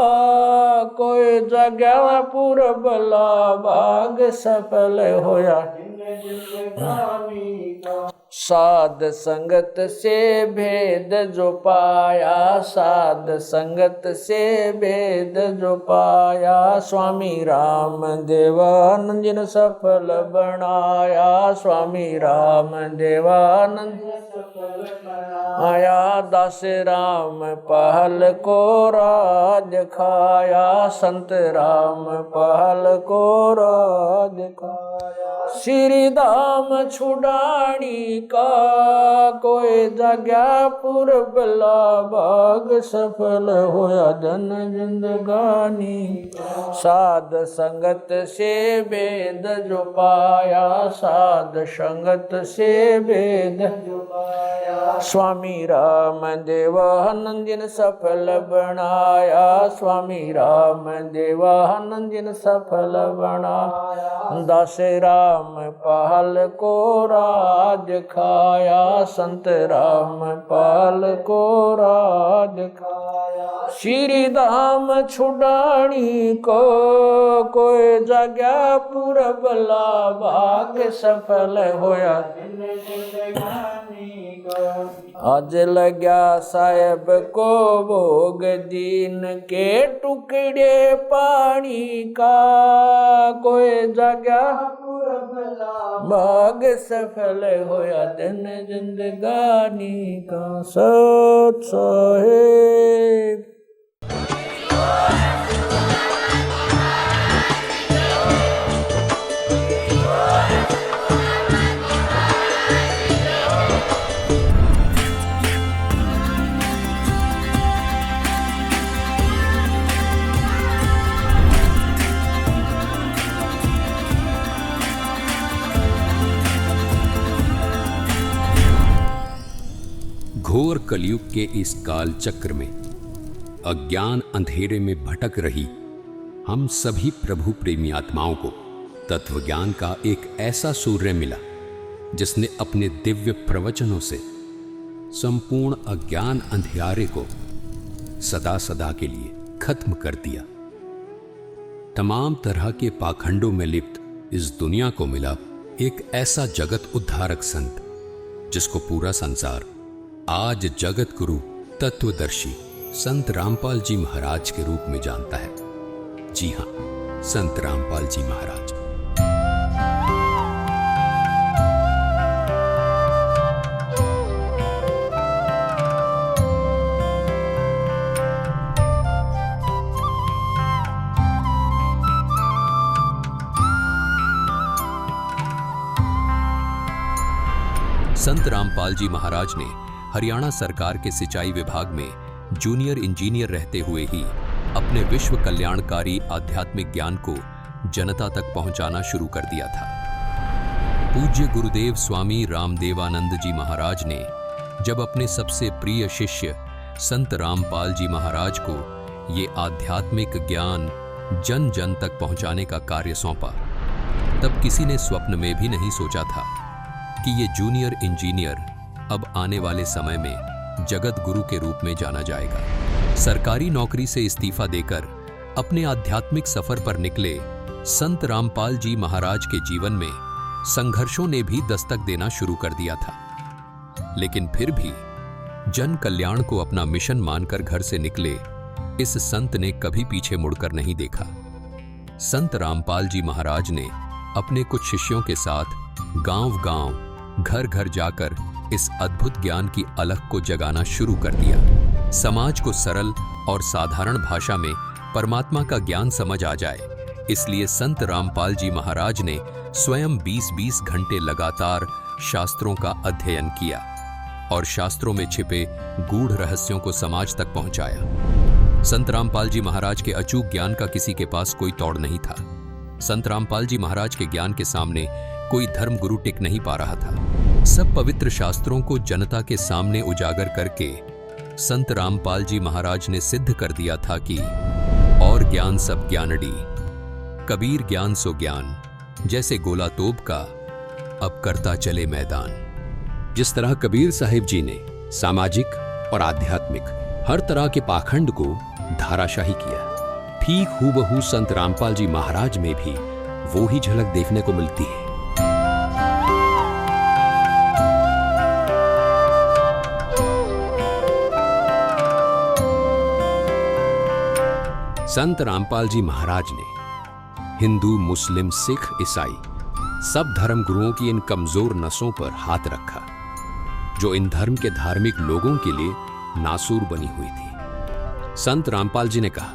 कोई जगह पुरबला भाग सफल होया। जिंदगानी का, साध संगत से भेद जो पाया, साध संगत से भेद जो पाया, स्वामी राम देवानंद जिन सफल बनाया, स्वामी राम देवानंद आया। दास राम पहल को राज खाया, संत राम पहल को राज खाया। श्री धाम छुड़ानी का, कोई जगह पुरबला भाग सफल होया धन जिंदगानी। साध संगत से भेद जो पाया, साध संगत से भेद जो पाया, स्वामी राम देवानंद जिन सफल बनाया, स्वामी राम देवानंद जिन सफल बनाया। दास राम पहल को राज खाया, संत राम पहल को राज खाया। श्री धाम छुड़ानी को, कोई जगह पुरबला भाग सफल होया। आज लग्या साहेब को भोग दीन के टुकड़े पानी का, कोई जगह भाग सफल होया दिन जिंदगानी का। सत साहेब घोर कलयुग के इस काल चक्र में अज्ञान अंधेरे में भटक रही हम सभी प्रभु प्रेमी आत्माओं को तत्व ज्ञान का एक ऐसा सूर्य मिला जिसने अपने दिव्य प्रवचनों से संपूर्ण अज्ञान अंधियारे को सदा सदा के लिए खत्म कर दिया। तमाम तरह के पाखंडों में लिप्त इस दुनिया को मिला एक ऐसा जगत उद्धारक संत जिसको पूरा संसार आज जगत गुरु तत्वदर्शी संत रामपाल जी महाराज के रूप में जानता है। जी हां, संत रामपाल जी महाराज। संत रामपाल जी महाराज ने हरियाणा सरकार के सिंचाई विभाग में जूनियर इंजीनियर रहते हुए ही अपने विश्व कल्याणकारी आध्यात्मिक ज्ञान को जनता तक पहुंचाना शुरू कर दिया था। पूज्य गुरुदेव स्वामी रामदेवानंद जी महाराज ने जब अपने सबसे प्रिय शिष्य संत रामपाल जी महाराज को ये आध्यात्मिक ज्ञान जन जन तक पहुंचाने का कार्य सौंपा, तब किसी ने स्वप्न में भी नहीं सोचा था कि ये जूनियर इंजीनियर अब आने वाले समय में जगत गुरु के रूप में जाना जाएगा। सरकारी नौकरी से इस्तीफा देकर अपने आध्यात्मिक सफर पर निकले संत रामपाल जी महाराज के जीवन में संघर्षों ने भी दस्तक देना शुरू कर दिया था, लेकिन फिर भी जन कल्याण को अपना मिशन मानकर घर से निकले इस संत ने कभी पीछे मुड़कर नहीं देखा। संत रामपाल जी महाराज ने अपने कुछ शिष्यों के साथ गांव-गांव, घर-घर जाकर इस अद्भुत ज्ञान की अलख को जगाना शुरू कर दिया। समाज को सरल और साधारण भाषा में परमात्मा का ज्ञान समझ आ जाए, इसलिए संत रामपाल जी महाराज ने स्वयं 20-20 घंटे लगातार शास्त्रों का अध्ययन किया और शास्त्रों में छिपे गूढ़ रहस्यों को समाज तक पहुंचाया। संत रामपाल जी महाराज के अचूक ज्ञान का किसी के पास कोई तोड़ नहीं था। संत रामपाल जी महाराज के ज्ञान के सामने कोई धर्म गुरु टिक नहीं पा रहा था। सब पवित्र शास्त्रों को जनता के सामने उजागर करके संत रामपाल जी महाराज ने सिद्ध कर दिया था कि और ज्ञान सब ज्ञानड़ी, कबीर ज्ञान सो ज्ञान, जैसे गोला तोप का अब करता चले मैदान। जिस तरह कबीर साहिब जी ने सामाजिक और आध्यात्मिक हर तरह के पाखंड को धाराशाही किया, ठीक हूबहू संत रामपाल जी महाराज में भी वो ही झलक देखने को मिलती है। संत रामपाल जी महाराज ने हिंदू, मुस्लिम, सिख, ईसाई सब धर्म गुरुओं की इन कमजोर नसों पर हाथ रखा जो इन धर्म के धार्मिक लोगों के लिए नासूर बनी हुई थी। संत रामपाल जी ने कहा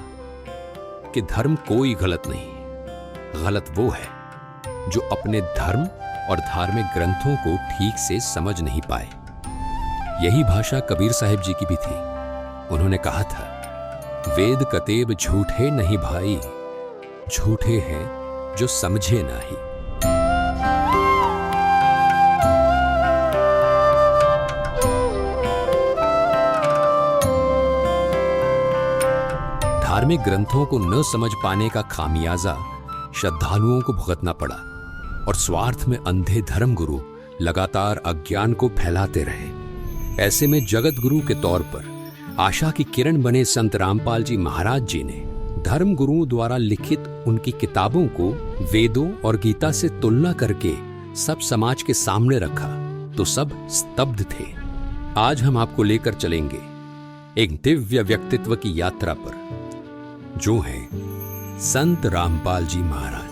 कि धर्म कोई गलत नहीं, गलत वो है जो अपने धर्म और धार्मिक ग्रंथों को ठीक से समझ नहीं पाए। यही भाषा कबीर साहिब जी की भी थी। उन्होंने कहा था, वेद कतेब झूठे नहीं भाई, झूठे हैं जो समझे नहीं। धार्मिक ग्रंथों को न समझ पाने का खामियाजा श्रद्धालुओं को भुगतना पड़ा और स्वार्थ में अंधे धर्म गुरु लगातार अज्ञान को फैलाते रहे। ऐसे में जगत गुरु के तौर पर आशा की किरण बने संत रामपाल जी महाराज जी ने धर्म गुरुओं द्वारा लिखित उनकी किताबों को वेदों और गीता से तुलना करके सब समाज के सामने रखा तो सब स्तब्ध थे। आज हम आपको लेकर चलेंगे एक दिव्य व्यक्तित्व की यात्रा पर, जो है संत रामपाल जी महाराज।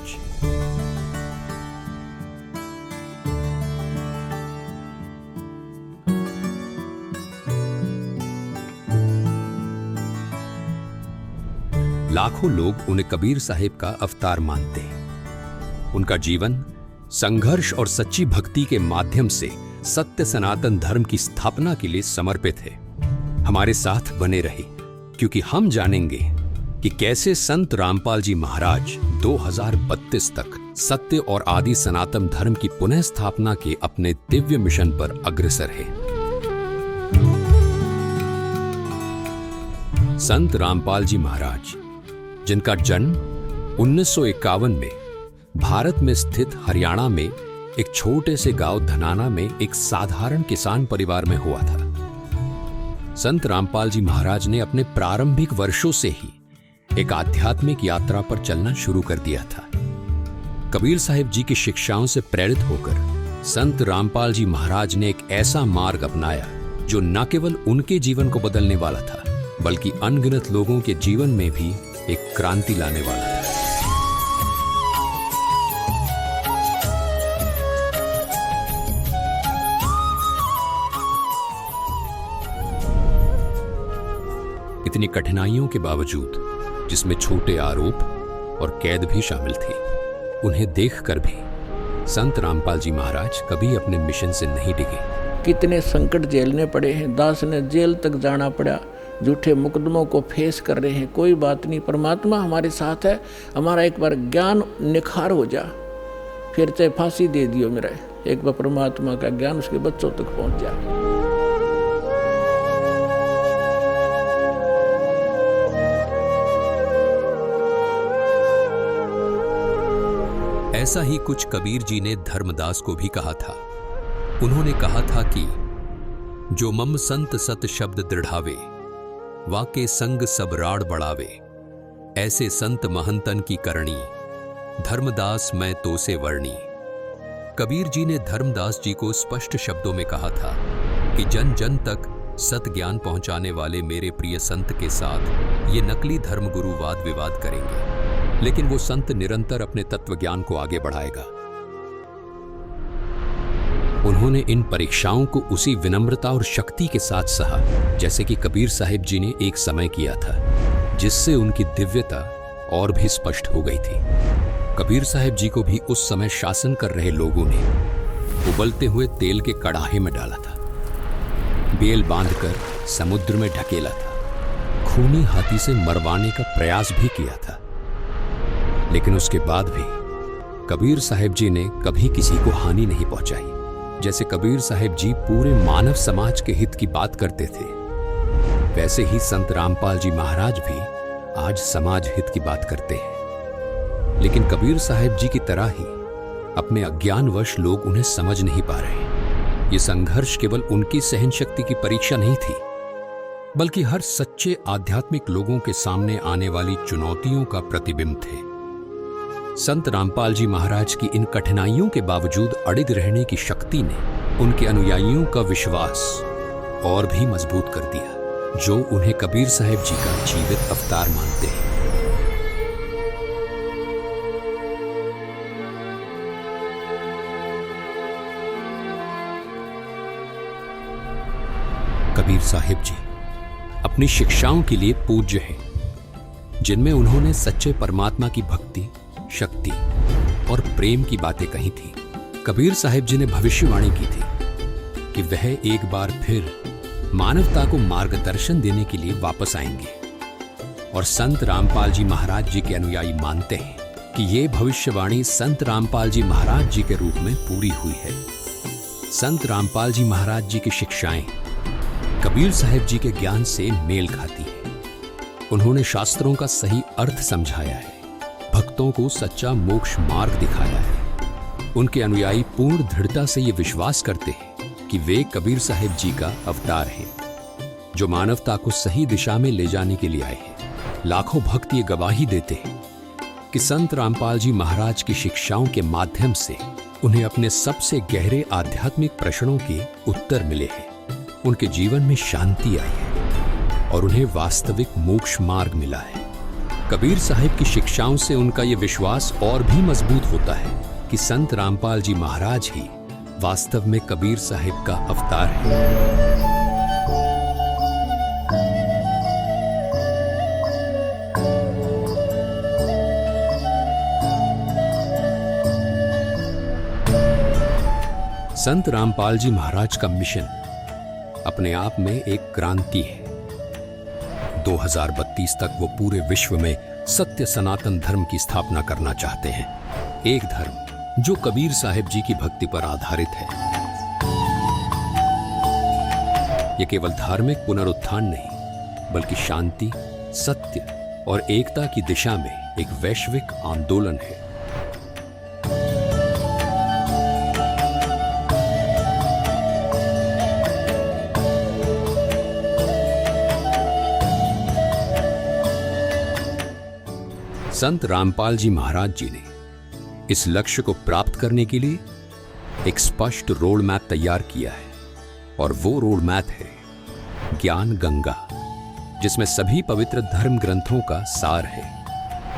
लाखों लोग उन्हें कबीर साहिब का अवतार मानते हैं। उनका जीवन संघर्ष और सच्ची भक्ति के माध्यम से सत्य सनातन धर्म की स्थापना के लिए समर्पित है। हमारे साथ बने रहे, क्योंकि हम जानेंगे कि कैसे संत रामपाल जी महाराज 2032 तक सत्य और आदि सनातन धर्म की पुनः स्थापना के अपने दिव्य मिशन पर अग्रसर है। संत रामपाल जी महाराज, जिनका जन्म 1951 में भारत में स्थित हरियाणा में एक छोटे से गांव धनाना में एक साधारण किसान परिवार में हुआ था। संत रामपाल जी महाराज ने अपने प्रारंभिक वर्षों से ही एक आध्यात्मिक यात्रा पर चलना शुरू कर दिया था। कबीर साहिब जी की शिक्षाओं से प्रेरित होकर संत रामपाल जी महाराज ने एक ऐसा मार्ग अपनाया जो न केवल उनके जीवन को बदलने वाला था, बल्कि अनगिनत लोगों के जीवन में भी एक क्रांति लाने वाला था। इतनी कठिनाइयों के बावजूद, जिसमें छोटे आरोप और कैद भी शामिल थी, उन्हें देखकर भी संत रामपाल जी महाराज कभी अपने मिशन से नहीं डिगे। कितने संकट झेलने पड़े हैं। दास ने जेल तक जाना पड़ा, झूठे मुकदमों को फेस कर रहे हैं। कोई बात नहीं, परमात्मा हमारे साथ है। हमारा एक बार ज्ञान निखार हो जा, फिर चाहे फांसी दे दियो मेरा, एक बार परमात्मा का ज्ञान उसके बच्चों तक पहुंच जाए। ऐसा ही कुछ कबीर जी ने धर्मदास को भी कहा था। उन्होंने कहा था कि जो मम संत सत शब्द दृढ़ावे, वाके संग सब राड़ बढ़ावे, ऐसे संत महंतन की करणी, धर्मदास मैं तो से वर्णी। कबीर जी ने धर्मदास जी को स्पष्ट शब्दों में कहा था कि जन जन तक सत ज्ञान पहुंचाने वाले मेरे प्रिय संत के साथ ये नकली धर्मगुरु वाद विवाद करेंगे, लेकिन वो संत निरंतर अपने तत्व ज्ञान को आगे बढ़ाएगा। उन्होंने इन परीक्षाओं को उसी विनम्रता और शक्ति के साथ सहा जैसे कि कबीर साहिब जी ने एक समय किया था, जिससे उनकी दिव्यता और भी स्पष्ट हो गई थी। कबीर साहिब जी को भी उस समय शासन कर रहे लोगों ने उबलते हुए तेल के कड़ाहे में डाला था, बेल बांधकर समुद्र में ढकेला था, खूनी हाथी से मरवाने का प्रयास भी किया था। लेकिन उसके बाद भी कबीर साहिब जी ने कभी किसी को हानि नहीं पहुंचाई। जैसे कबीर साहिब जी पूरे मानव समाज के हित की बात करते थे, वैसे ही संत रामपाल जी महाराज भी आज समाज हित की बात करते हैं। लेकिन कबीर साहिब जी की तरह ही अपने अज्ञानवश लोग उन्हें समझ नहीं पा रहे। ये संघर्ष केवल उनकी सहन शक्ति की परीक्षा नहीं थी, बल्कि हर सच्चे आध्यात्मिक लोगों के सामने आने वाली चुनौतियों का प्रतिबिंब थे। संत रामपाल जी महाराज की इन कठिनाइयों के बावजूद अडिग रहने की शक्ति ने उनके अनुयायियों का विश्वास और भी मजबूत कर दिया, जो उन्हें कबीर साहिब जी का जीवित अवतार मानते हैं। कबीर साहिब जी अपनी शिक्षाओं के लिए पूज्य हैं, जिनमें उन्होंने सच्चे परमात्मा की भक्ति, शक्ति और प्रेम की बातें कही थी। कबीर साहिब जी ने भविष्यवाणी की थी कि वह एक बार फिर मानवता को मार्गदर्शन देने के लिए वापस आएंगे, और संत रामपाल जी महाराज जी के अनुयायी मानते हैं कि ये भविष्यवाणी संत रामपाल जी महाराज जी के रूप में पूरी हुई है। संत रामपाल जी महाराज जी की शिक्षाएं कबीर साहिब जी के ज्ञान से मेल खाती है। उन्होंने शास्त्रों का सही अर्थ समझाया है, भक्तों को सच्चा मोक्ष मार्ग दिखाया है। उनके अनुयायी पूर्ण दृढ़ता से ये विश्वास करते हैं कि वे कबीर साहिब जी का अवतार हैं, जो मानवता को सही दिशा में ले जाने के लिए आए हैं। लाखों भक्त ये गवाही देते हैं कि संत रामपाल जी महाराज की शिक्षाओं के माध्यम से उन्हें अपने सबसे गहरे आध्यात्मिक प्रश्नों के उत्तर मिले हैं। उनके जीवन में शांति आई है और उन्हें वास्तविक मोक्ष मार्ग मिला है। कबीर साहिब की शिक्षाओं से उनका यह विश्वास और भी मजबूत होता है कि संत रामपाल जी महाराज ही वास्तव में कबीर साहिब का अवतार है। संत रामपाल जी महाराज का मिशन अपने आप में एक क्रांति है। 2032 तक वो पूरे विश्व में सत्य सनातन धर्म की स्थापना करना चाहते हैं, एक धर्म जो कबीर साहिब जी की भक्ति पर आधारित है। ये केवल धार्मिक पुनरुत्थान नहीं, बल्कि शांति, सत्य और एकता की दिशा में एक वैश्विक आंदोलन है। संत रामपाल जी महाराज जी ने इस लक्ष्य को प्राप्त करने के लिए एक स्पष्ट रोड मैप तैयार किया है, और वो रोड मैप है ज्ञान गंगा, जिसमें सभी पवित्र धर्म ग्रंथों का सार है।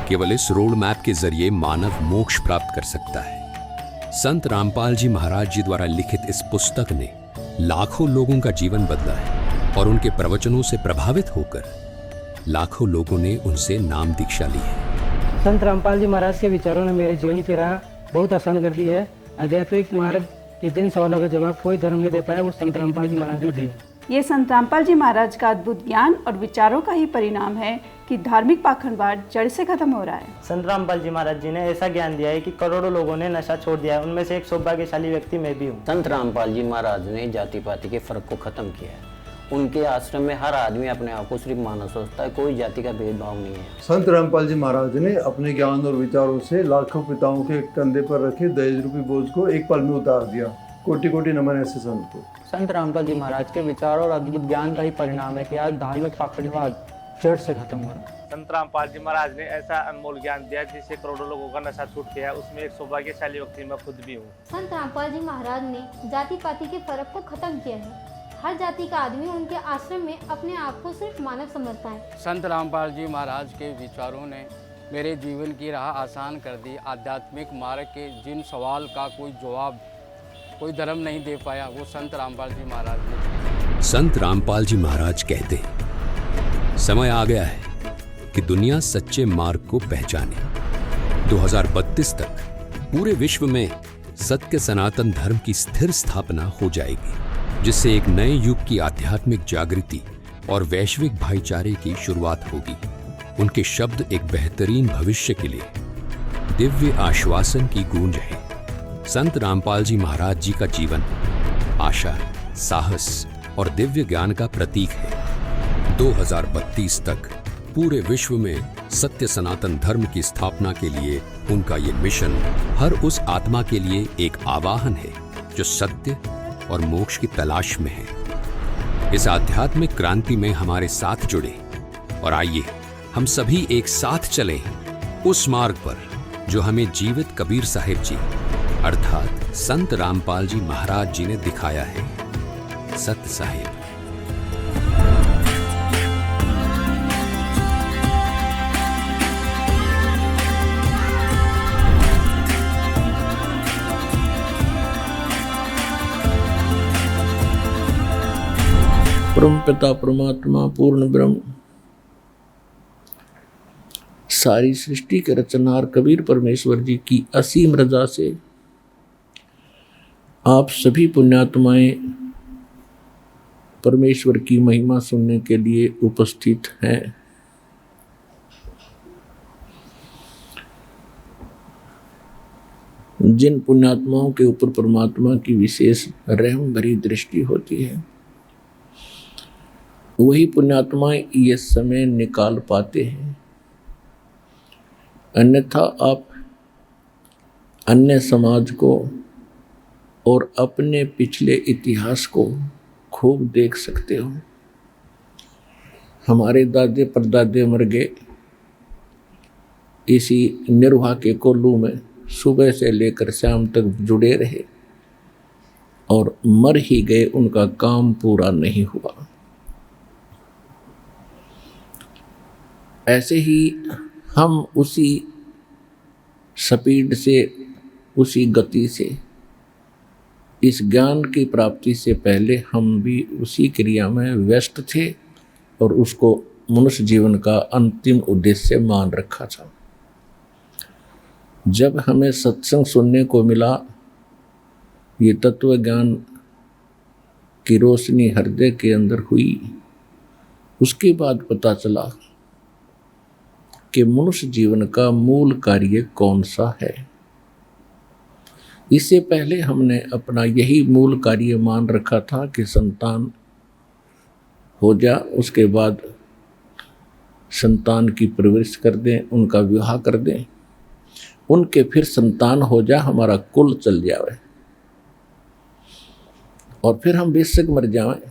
केवल इस रोड मैप के जरिए मानव मोक्ष प्राप्त कर सकता है। संत रामपाल जी महाराज जी द्वारा लिखित इस पुस्तक ने लाखों लोगों का जीवन बदला है, और उनके प्रवचनों से प्रभावित होकर लाखों लोगों ने उनसे नाम दीक्षा ली है। संत रामपाल जी महाराज के विचारों ने मेरे जीवन की राह बहुत आसान कर दी है। आध्यात्मिक मार्ग के जिन सवालों का जवाब कोई धर्म नहीं दे पाया, वो संत रामपाल जी महाराज ने दिए। ये संत रामपाल जी महाराज का अद्भुत ज्ञान और विचारों का ही परिणाम है कि धार्मिक पाखंडवाद जड़ से खत्म हो रहा है। संत रामपाल जी महाराज जी ने ऐसा ज्ञान दिया है कि करोड़ों लोगों ने नशा छोड़ दिया है। उनमें से एक सौभाग्यशाली व्यक्ति मैं भी हूँ। संत रामपाल जी महाराज ने जाति पाति के फर्क को खत्म किया है उनके आश्रम में हर आदमी अपने आप को सिर्फ मानव सोचता है, कोई जाति का भेदभाव नहीं है। संत रामपाल जी महाराज ने अपने ज्ञान और विचारों से लाखों पिताओं के कंधे पर रखे दहेज रूपी बोझ को एक पल में उतार दिया। कोटि कोटि नमन ऐसे संत को। संत रामपाल जी महाराज के विचार और अद्भुत ज्ञान का ही परिणाम है कि आज धार्मिक पाखंडवाद जड़ से खत्म हो रहा है। संत रामपाल जी महाराज ने ऐसा अनमोल ज्ञान दिया जिससे करोड़ों लोगों का नशा छूट गया। उसमें एक सौभाग्यशाली व्यक्ति मैं खुद भी हूँ। संत रामपाल जी महाराज ने जाति पाति के फर्क को खत्म किया है। हर जाति का आदमी उनके आश्रम में अपने आप को सिर्फ मानव समझता है। संत रामपाल जी महाराज के विचारों ने मेरे जीवन की राह आसान कर दी। आध्यात्मिक मार्ग के जिन सवाल का कोई जवाब कोई धर्म नहीं दे पाया, वो संत रामपाल जी महाराज ने। संत रामपाल जी महाराज कहते हैं, समय आ गया है कि दुनिया सच्चे मार्ग को पहचाने। 2032 तक पूरे विश्व में सत्य सनातन धर्म की स्थिर स्थापना हो जाएगी, जिससे एक नए युग की आध्यात्मिक जागृति और वैश्विक भाईचारे की शुरुआत होगी। उनके शब्द एक बेहतरीन भविष्य के लिए दिव्य आश्वासन की गूंज है। संत रामपाल जी महाराज जी का जीवन आशा, साहस और दिव्य ज्ञान का प्रतीक है। 2032 तक पूरे विश्व में सत्य सनातन धर्म की स्थापना के लिए उनका ये मिशन हर उस आत्मा के लिए एक आवाहन है जो सत्य और मोक्ष की तलाश में है। इस आध्यात्मिक क्रांति में हमारे साथ जुड़े और आइए हम सभी एक साथ चलें उस मार्ग पर जो हमें जीवित कबीर साहिब जी अर्थात संत रामपाल जी महाराज जी ने दिखाया है। सत्य साहिब। परम पिता परमात्मा पूर्ण ब्रह्म सारी सृष्टि के रचनहार कबीर परमेश्वर जी की असीम रजा से आप सभी पुण्यात्माएं परमेश्वर की महिमा सुनने के लिए उपस्थित हैं। जिन पुण्यात्माओं के ऊपर परमात्मा की विशेष रहम भरी दृष्टि होती है, वही पुण्यात्माएं ये समय निकाल पाते हैं। अन्यथा आप अन्य समाज को और अपने पिछले इतिहास को खूब देख सकते हो। हमारे दादे परदादे मर गए इसी निर्वाह के कोल्लू में, सुबह से लेकर शाम तक जुड़े रहे और मर ही गए, उनका काम पूरा नहीं हुआ। ऐसे ही हम उसी स्पीड से, उसी गति से, इस ज्ञान की प्राप्ति से पहले हम भी उसी क्रिया में व्यस्त थे और उसको मनुष्य जीवन का अंतिम उद्देश्य मान रखा था। जब हमें सत्संग सुनने को मिला, ये तत्व ज्ञान की रोशनी हृदय के अंदर हुई, उसके बाद पता चला कि मनुष्य जीवन का मूल कार्य कौन सा है। इससे पहले हमने अपना यही मूल कार्य मान रखा था कि संतान हो जा, उसके बाद संतान की परवरिश कर दें, उनका विवाह कर दें, उनके फिर संतान हो जा, हमारा कुल चल जाए और फिर हम बेशक मर जाएं,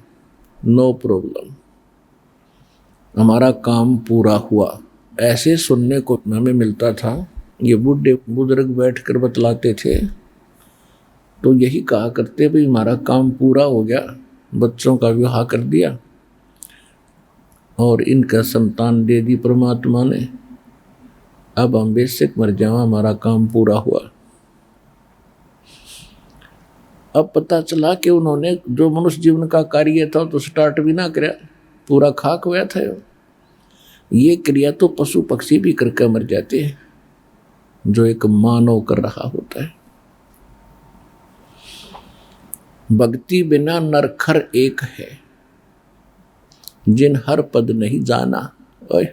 नो प्रॉब्लम, हमारा काम पूरा हुआ। ऐसे सुनने को हमें मिलता था। ये बूढ़े बुजुर्ग बैठकर बतलाते थे तो यही कहा करते, भाई हमारा काम पूरा हो गया, बच्चों का विवाह कर दिया और इनका संतान दे दी परमात्मा ने, अब हम बेशक मर जाओ, हमारा काम पूरा हुआ। अब पता चला कि उन्होंने जो मनुष्य जीवन का कार्य था तो स्टार्ट भी ना किया, पूरा खाक हुआ था। ये क्रिया तो पशु पक्षी भी करके मर जाते हैं, जो एक मानव कर रहा होता है। भक्ति बिना नरखर एक है, जिन हर पद नहीं जाना। ओए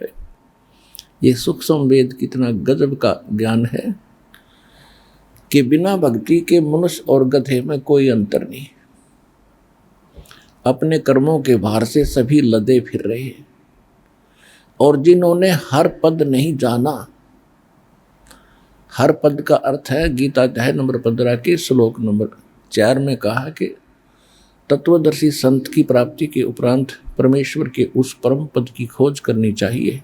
ये सूक्ष्म वेद कितना गजब का ज्ञान है कि बिना भक्ति के मनुष्य और गधे में कोई अंतर नहीं। अपने कर्मों के भार से सभी लदे फिर रहे हैं, और जिन्होंने हर पद नहीं जाना, हर पद का अर्थ है गीता अध्याय नंबर 15 के श्लोक नंबर 4 में कहा कि तत्वदर्शी संत की प्राप्ति के उपरांत परमेश्वर के उस परम पद की खोज करनी चाहिए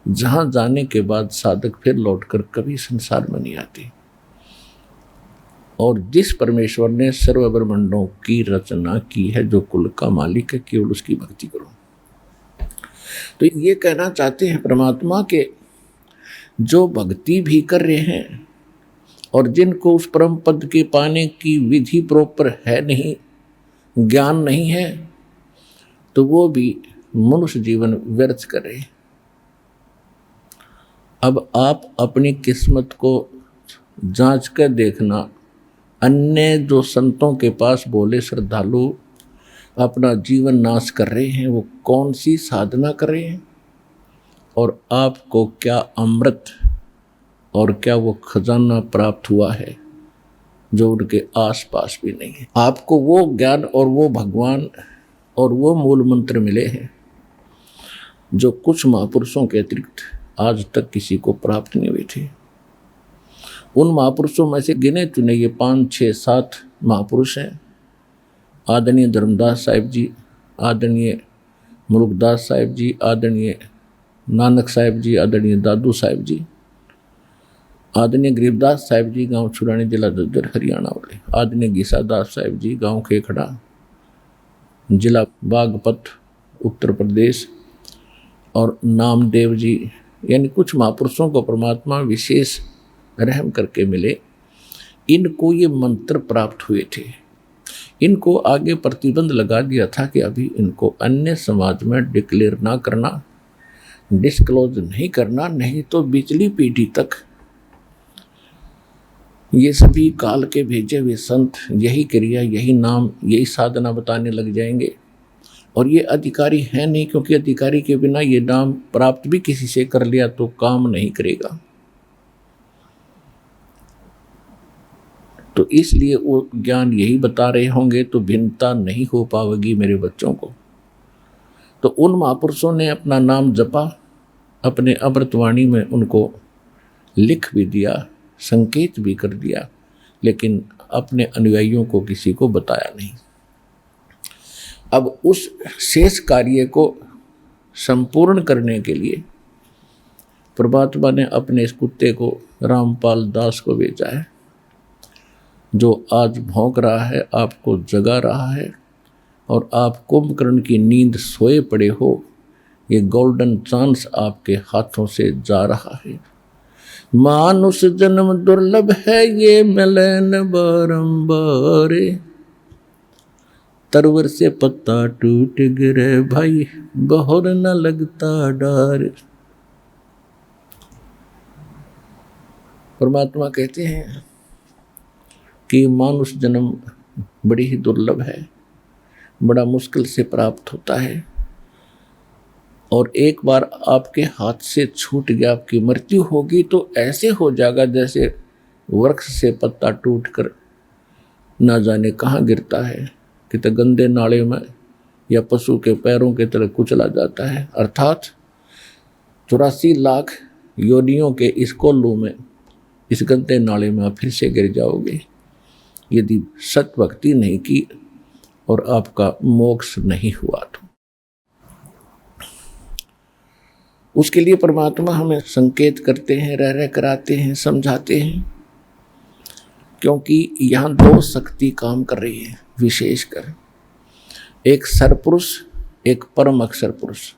जहां जाने के बाद साधक फिर लौटकर कभी संसार में नहीं आते। और जिस परमेश्वर ने सर्व ब्रह्मांडों की रचना की है, जो कुल का मालिक है, केवल उसकी भक्ति करो। तो ये कहना चाहते हैं परमात्मा के जो भक्ति भी कर रहे हैं और जिनको उस परम पद के पाने की विधि प्रॉपर है नहीं, ज्ञान नहीं है, तो वो भी मनुष्य जीवन व्यर्थ कर रहे हैं। अब आप अपनी किस्मत को जांच कर देखना, अन्य जो संतों के पास बोले श्रद्धालु अपना जीवन नाश कर रहे हैं, वो कौन सी साधना कर रहे हैं, और आपको क्या अमृत और क्या वो खजाना प्राप्त हुआ है जो उनके आसपास भी नहीं है। आपको वो ज्ञान और वो भगवान और वो मूल मंत्र मिले हैं जो कुछ महापुरुषों के अतिरिक्त आज तक किसी को प्राप्त नहीं हुए थे। उन महापुरुषों में से गिने चुने ये 5, 6, 7 महापुरुष हैं। आदरणीय धर्मदास साहिब जी, आदरणीय मुरुखदास साहिब जी, आदरणीय नानक साहिब जी, आदरणीय दादू साहिब जी, आदरणीय गरीबदास साहिब जी, गांव छुरानी, जिला दद्दर, हरियाणा वाले, आदरणीय गीसादास साहिब जी, गांव खेखड़ा, जिला बागपत, उत्तर प्रदेश, और नामदेव जी, यानी कुछ महापुरुषों को परमात्मा विशेष रहम करके मिले। इनको ये मंत्र प्राप्त हुए थे। इनको आगे प्रतिबंध लगा दिया था कि अभी इनको अन्य समाज में डिक्लेयर ना करना, डिस्क्लोज नहीं करना, नहीं तो पिछली पीढ़ी तक ये सभी काल के भेजे हुए संत यही क्रिया, यही नाम, यही साधना बताने लग जाएंगे। और ये अधिकारी है नहीं, क्योंकि अधिकारी के बिना ये नाम प्राप्त भी किसी से कर लिया तो काम नहीं करेगा। तो इसलिए वो ज्ञान यही बता रहे होंगे, तो भिन्नता नहीं हो पाएगी मेरे बच्चों को। तो उन महापुरुषों ने अपना नाम जपा, अपने अमृतवाणी में उनको लिख भी दिया, संकेत भी कर दिया, लेकिन अपने अनुयायियों को किसी को बताया नहीं। अब उस शेष कार्य को संपूर्ण करने के लिए परमात्मा ने अपने इस कुत्ते को रामपाल दास को भेजा है, जो आज भौंक रहा है, आपको जगा रहा है, और आप कुंभकर्ण की नींद सोए पड़े हो। ये गोल्डन चांस आपके हाथों से जा रहा है। मानुष जन्म दुर्लभ है, ये मिलन बारंबार, तरवर से पत्ता टूट गिरे भाई, बहोर न लगता डार। परमात्मा कहते हैं कि मानुष जन्म बड़ी ही दुर्लभ है, बड़ा मुश्किल से प्राप्त होता है, और एक बार आपके हाथ से छूट गया, आपकी मृत्यु होगी तो ऐसे हो जाएगा जैसे वृक्ष से पत्ता टूटकर ना जाने कहाँ गिरता है, कितने गंदे नाले में या पशु के पैरों के तरह कुचला जाता है। अर्थात 84 लाख योनियों के इस कोल्लू में, इस गंदे नाले में आप फिर से गिर जाओगे यदि सत भक्ति नहीं की और आपका मोक्ष नहीं हुआ तो। उसके लिए परमात्मा हमें संकेत करते हैं, रह रह कराते हैं, समझाते हैं, क्योंकि यहाँ 2 शक्ति काम कर रही है विशेषकर, एक सरपुरुष, एक परम अक्षर पुरुष।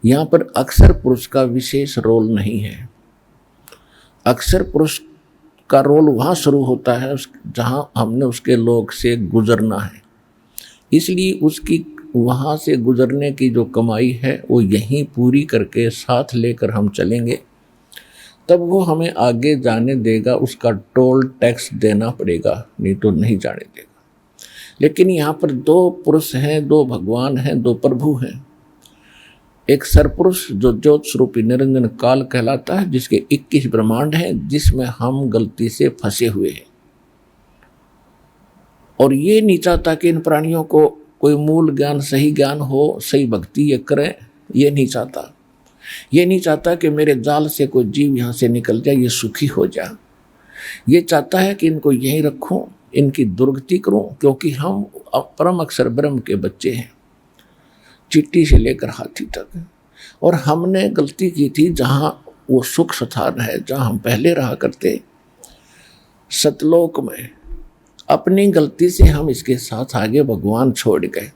यहाँ पर अक्षर पुरुष का विशेष रोल नहीं है। अक्षर पुरुष का रोल वहाँ शुरू होता है जहाँ हमने उसके लोक से गुजरना है, इसलिए उसकी वहाँ से गुजरने की जो कमाई है वो यहीं पूरी करके साथ लेकर हम चलेंगे, तब वो हमें आगे जाने देगा। उसका टोल टैक्स देना पड़ेगा, नहीं तो नहीं जाने देगा। लेकिन यहाँ पर 2 पुरुष हैं, 2 भगवान हैं, 2 प्रभु हैं। एक सरपुरुष जो ज्योत स्वरूपी निरंजन काल कहलाता है, जिसके 21 ब्रह्मांड हैं, जिसमें हम गलती से फंसे हुए हैं, और ये नहीं चाहता कि इन प्राणियों को कोई मूल ज्ञान, सही ज्ञान हो, सही भक्ति ये करें, ये नहीं चाहता। ये नहीं चाहता कि मेरे जाल से कोई जीव यहाँ से निकल जाए, ये सुखी हो जाए। ये चाहता है कि इनको यहीं रखूं, इनकी दुर्गति करूं, क्योंकि हम परम अक्षर ब्रह्म के बच्चे हैं, चींटी से लेकर हाथी तक। और हमने गलती की थी, जहाँ वो सुख स्थान है, जहाँ हम पहले रहा करते सतलोक में, अपनी गलती से हम इसके साथ आगे भगवान छोड़ गए।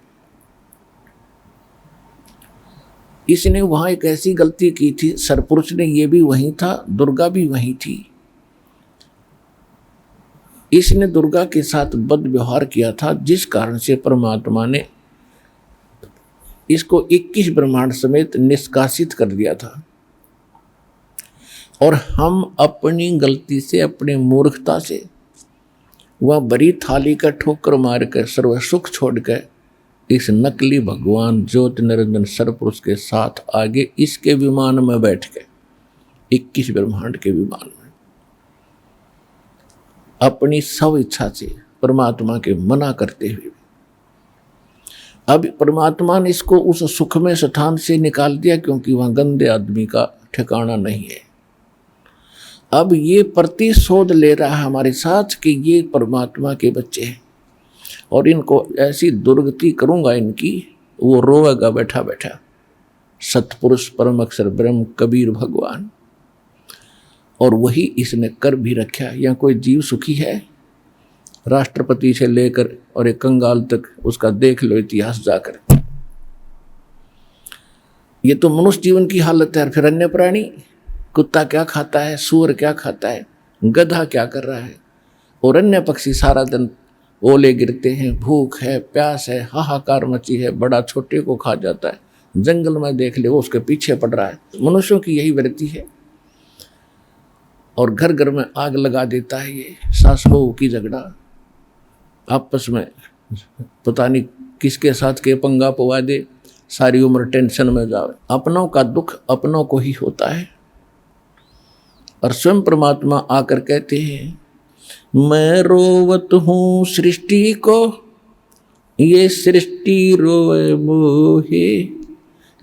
इसने वहाँ एक ऐसी गलती की थी, सरपुरुष ने, ये भी वहीं था, दुर्गा भी वहीं थी। इसने दुर्गा के साथ बद व्यवहार किया था, जिस कारण से परमात्मा ने इसको 21 ब्रह्मांड समेत निष्कासित कर दिया था। और हम अपनी गलती से, अपनी मूर्खता से, वह बड़ी थाली का ठोकर मार कर सर्व सुख छोड़ कर इस नकली भगवान ज्योति निरंजन सरपुरुष के साथ आगे इसके विमान में बैठ गए, 21 ब्रह्मांड के विमान में, अपनी स्व इच्छा से परमात्मा के मना करते हुए। अब परमात्मा ने इसको उस सुखमय स्थान से निकाल दिया, क्योंकि वहां गंदे आदमी का ठिकाना नहीं है। अब ये प्रतिशोध ले रहा है हमारे साथ कि ये परमात्मा के बच्चे हैं और इनको ऐसी दुर्गति करूंगा इनकी, वो रोएगा बैठा बैठा। सतपुरुष परम अक्षर ब्रह्म कबीर भगवान, और वही इसने कर भी रखा। यहाँ कोई जीव सुखी है? राष्ट्रपति से लेकर और एक कंगाल तक उसका देख लो इतिहास जाकर। ये तो मनुष्य जीवन की हालत है। फिर अन्य प्राणी, कुत्ता क्या खाता है, सूअर क्या खाता है, गधा क्या कर रहा है, और अन्य पक्षी सारा दिन ओले गिरते हैं, भूख है, प्यास है, हाहाकार मची है, बड़ा छोटे को खा जाता है, जंगल में देख ले वो उसके पीछे पड़ रहा है। मनुष्यों की यही वृत्ति है। और घर घर में आग लगा देता है ये सास बहू की झगड़ा, आपस में पता नहीं किसके साथ के पंगा पवा दे, सारी उम्र टेंशन में जाओ। अपनों का दुख अपनों को ही होता है। और स्वयं परमात्मा आकर कहते हैं, मैं रोवत हूँ सृष्टि को, ये सृष्टि रोए मोहे,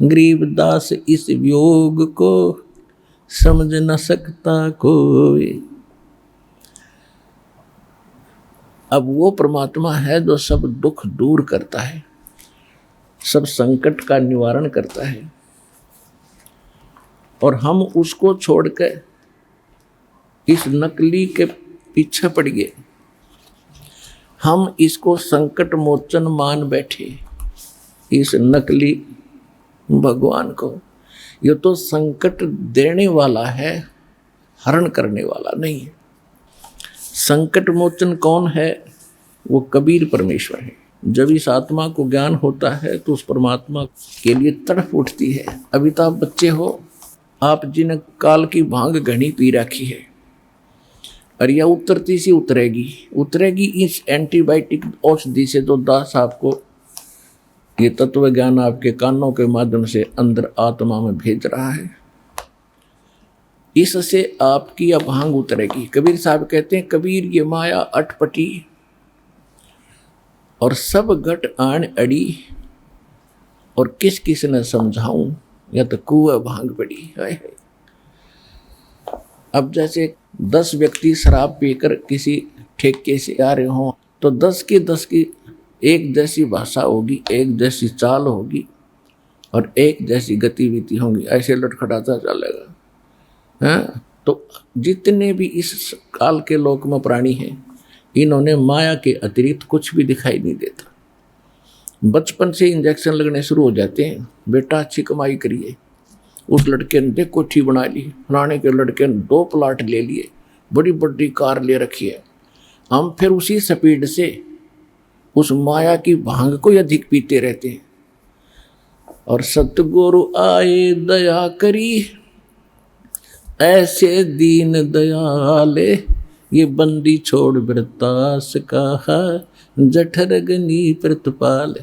गरीबदास इस वियोग को समझ न सकता कोई। अब वो परमात्मा है जो सब दुख दूर करता है, सब संकट का निवारण करता है, और हम उसको छोड़कर इस नकली के पीछे पड़ गए। हम इसको संकट मोचन मान बैठे, इस नकली भगवान को। ये तो संकट देने वाला है, हरण करने वाला नहीं है। संकट मोचन कौन है? वो कबीर परमेश्वर है। जब इस आत्मा को ज्ञान होता है तो उस परमात्मा के लिए तड़प उठती है। अभी तो आप बच्चे हो, आप जिन काल की भांग घनी पी रखी है, और यह उतरती सी उतरेगी इस एंटीबायोटिक औषधि से, तो दास आपको ये तत्व ज्ञान आपके कानों के माध्यम से अंदर आत्मा में भेज रहा है। इससे आपकी अब भांग उतरेगी। कबीर साहब कहते हैं, कबीर ये माया अटपटी और सब घट आन अड़ी, और किस किस ने समझाऊं, या तो कुएं भांग पड़ी है। अब जैसे 10 व्यक्ति शराब पीकर किसी ठेके से आ रहे हों, तो 10 की एक जैसी भाषा होगी, एक जैसी चाल होगी, और एक जैसी गतिविधि होंगी, ऐसे लटखटाता चलेगा। हाँ, तो जितने भी इस काल के लोक में प्राणी हैं, इन्होंने माया के अतिरिक्त कुछ भी दिखाई नहीं देता। बचपन से इंजेक्शन लगने शुरू हो जाते हैं, बेटा अच्छी कमाई करिए। उस लड़के ने देख कोठी बना ली, फलाने के लड़के ने 2 प्लाट ले लिए, बड़ी बड़ी कार ले रखी है। हम फिर उसी स्पीड से उस माया की भांग को अधिक पीते रहते हैं। और सतगुरु आए दया करी, ऐसे दीन दयाले, ये बंदी छोड़ वृतास कहा, जठर गनी प्रतिपाल।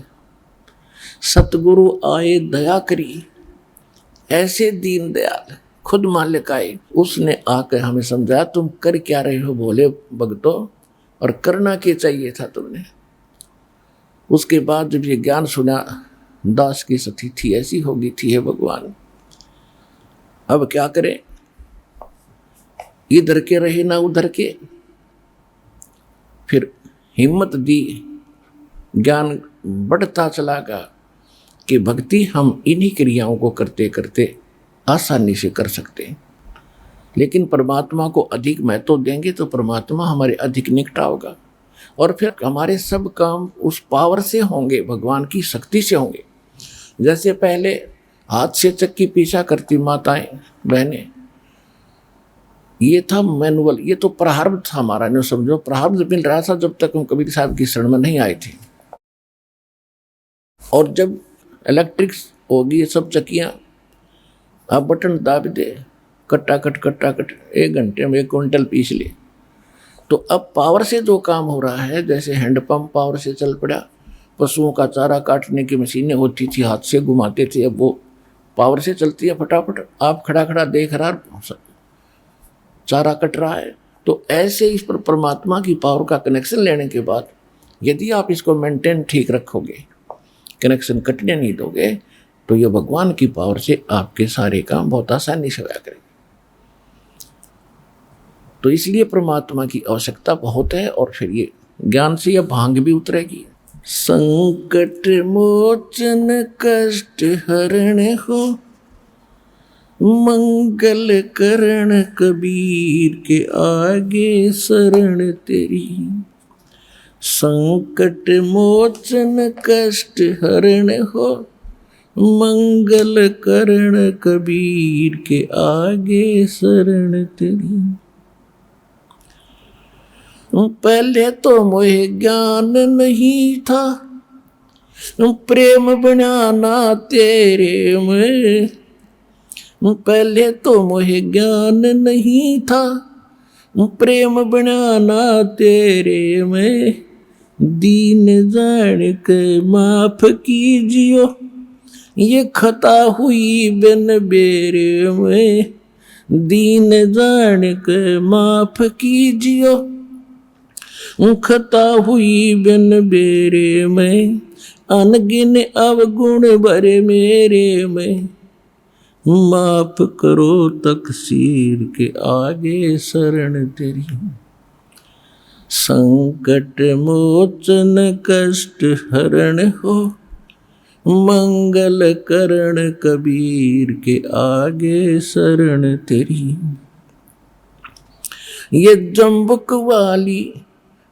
सतगुरु आए दया करी, ऐसे दीन दयाल, खुद मालिक आए, उसने आकर हमें समझाया, तुम कर क्या रहे हो भोले भगतों, और करना क्या चाहिए था तुमने। उसके बाद जब ये ज्ञान सुना, दास की सती थी ऐसी होगी थी, है भगवान अब क्या करें, इधर के रहे ना उधर के। फिर हिम्मत दी, ज्ञान बढ़ता चला गया कि भक्ति हम इन्हीं क्रियाओं को करते करते आसानी से कर सकते हैं, लेकिन परमात्मा को अधिक महत्व देंगे तो परमात्मा हमारे अधिक निकट होगा, और फिर हमारे सब काम उस पावर से होंगे, भगवान की शक्ति से होंगे। जैसे पहले हाथ से चक्की पीछा करती माताएं बहनें, ये था मैनुअल, ये तो प्रारब्ध था हमारा, नहीं समझो प्रारब्ध मिल रहा था जब तक हम कबीर साहब की शरण में नहीं आए थे। और जब इलेक्ट्रिक होगी सब चक्कियाँ, आप बटन दाब दे, कट्टा कट 1 घंटे में 1 क्विंटल पीस ले। तो अब पावर से जो काम हो रहा है, जैसे हैंडपंप पावर से चल पड़ा, पशुओं का चारा काटने की मशीनें होती थी हाथ से घुमाते थे, अब वो पावर से चलती है, फटाफट आप खड़ा देख रहा चारा कट रहा है। तो ऐसे इस पर परमात्मा की पावर का कनेक्शन लेने के बाद यदि आप इसको मेंटेन ठीक रखोगे, कनेक्शन कटने नहीं दोगे, तो ये भगवान की पावर से आपके सारे काम बहुत आसानी से होया करेंगे। तो इसलिए परमात्मा की आवश्यकता बहुत है, और फिर ये ज्ञान से यह भांग भी उतरेगी। संकट मोचन कष्ट हरण हो, मंगल करण कबीर के आगे शरण तेरी। संकट मोचन कष्ट हरण हो, मंगल करण कबीर के आगे शरण तेरी। पहले तो मोहे ज्ञान नहीं था, प्रेम बनाना तेरे में। पहले तो मोहे ज्ञान नहीं था, प्रेम बनाना तेरे में। दीन जान के माफ कीजियो, ये खता हुई बिन बेरे में। दीन जान के माफ कीजियो, खता हुई बिन बेरे में। अनगिन अवगुण भरे मेरे में, माफ करो तकसीर के आगे शरण तेरी। संकट मोचन कष्ट हरण हो, मंगल करण कबीर के आगे शरण तेरी। ये जम्बुक वाली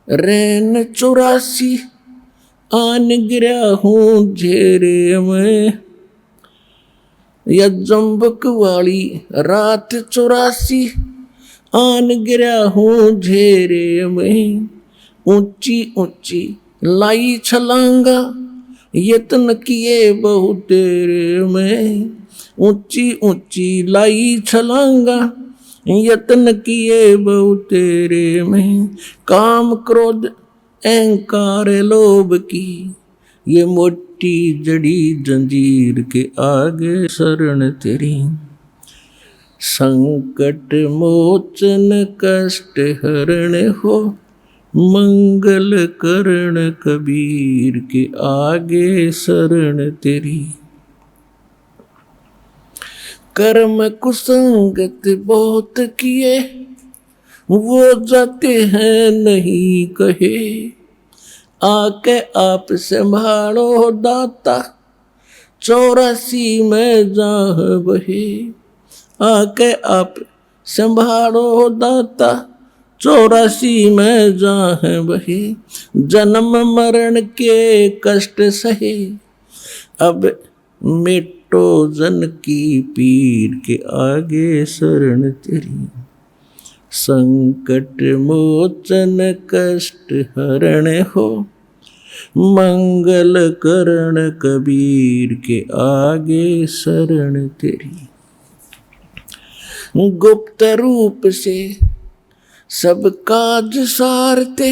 रैन 84 आन गिरा हूँ झेरे में। या जम्बुक वाली रात 84 आन गिरा हूँ झेरे में। ऊंची ऊंची लाई छलांगा, यत्न किए बहुत तेरे में। ऊंची ऊंची लाई छलांगा, यत्न किए बहुत तेरे में। काम क्रोध अहंकार लोभ की, ये मोटी जड़ी जंजीर के आगे शरण तेरी। संकट मोचन कष्ट हरण हो, मंगल करण कबीर के आगे शरण तेरी। कर्म कुसंगत बहुत किए, वो जाते हैं नहीं कहे। आके आप संभालो दाता, 84 में जहाँ बहे। आके आप संभालो दाता, 84 में जहाँ बहे। जन्म मरण के कष्ट सहे, अब मिटो जन की पीर के आगे शरण तेरी। संकट मोचन कष्ट हरण हो, मंगल करण कबीर के आगे शरण तेरी। गुप्त रूप से सब काज सारते,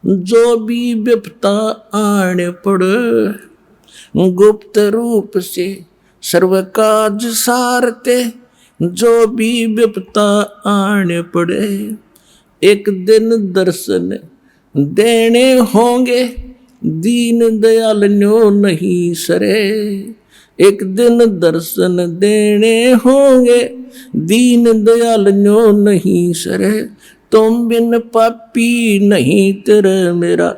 जो भी विपता आने पड़े। गुप्त रूप से सर्व काज सारते, जो भी विपता आने पड़े। एक दिन दर्शन देने होंगे, दीन दयाल न्यो नहीं सरे, एक दिन दर्शन देने होंगे, दीन दयाल न्यो नहीं सरे, तुम बिन पापी नहीं तेरे मेरा,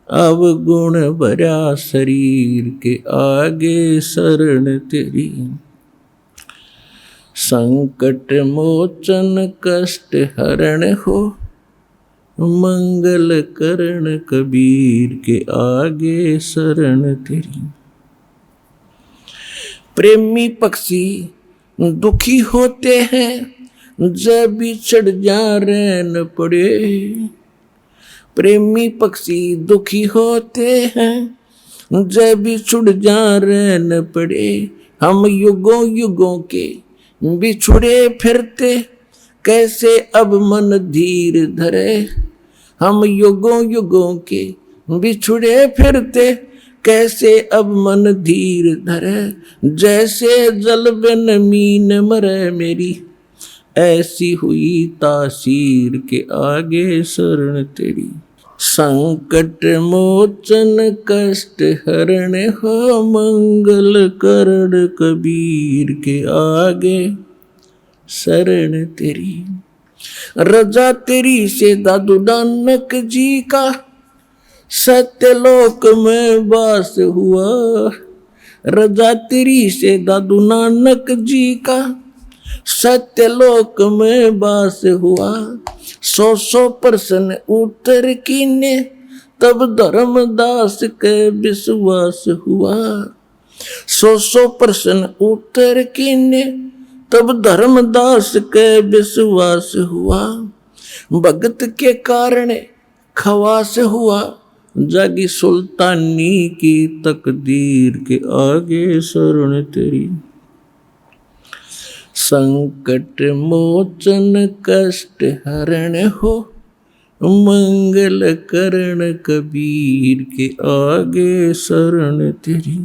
अब गुण भरा शरीर के आगे शरण तेरी। संकट मोचन कष्ट हरण हो, मंगल करण कबीर के आगे शरण तेरी। प्रेमी पक्षी दुखी होते हैं, जब बिछड़ जा रहन पड़े, प्रेमी पक्षी दुखी होते हैं, जब बिछुड़ जा रहन पड़े। हम युगों युगों के बिछुड़े फिरते, कैसे अब मन धीर धरे, हम युगों युगों के बिछुड़े फिरते, कैसे अब मन धीर धरे। जैसे जल बिन मीन मरे मेरी, ऐसी हुई तासीर के आगे शरण तेरी। संकट मोचन कष्ट हरण हो, मंगल करण कबीर के आगे शरण तेरी। रजा तेरी से दादू नानक जी का, सत्यलोक में वास हुआ। रजा तेरी से दादू नानक जी का, सत्यलोक में वास हुआ। 100 प्रश्न उत्तर कीने, तब धर्मदास के विश्वास हुआ। 100 प्रश्न उत्तर कीने, तब धर्मदास के विश्वास हुआ। भगत के कारण खवास हुआ, जागी सुल्तानी की तकदीर के आगे शरण तेरी। संकट मोचन कष्ट हरण हो, मंगल करण कबीर के आगे शरण तेरी।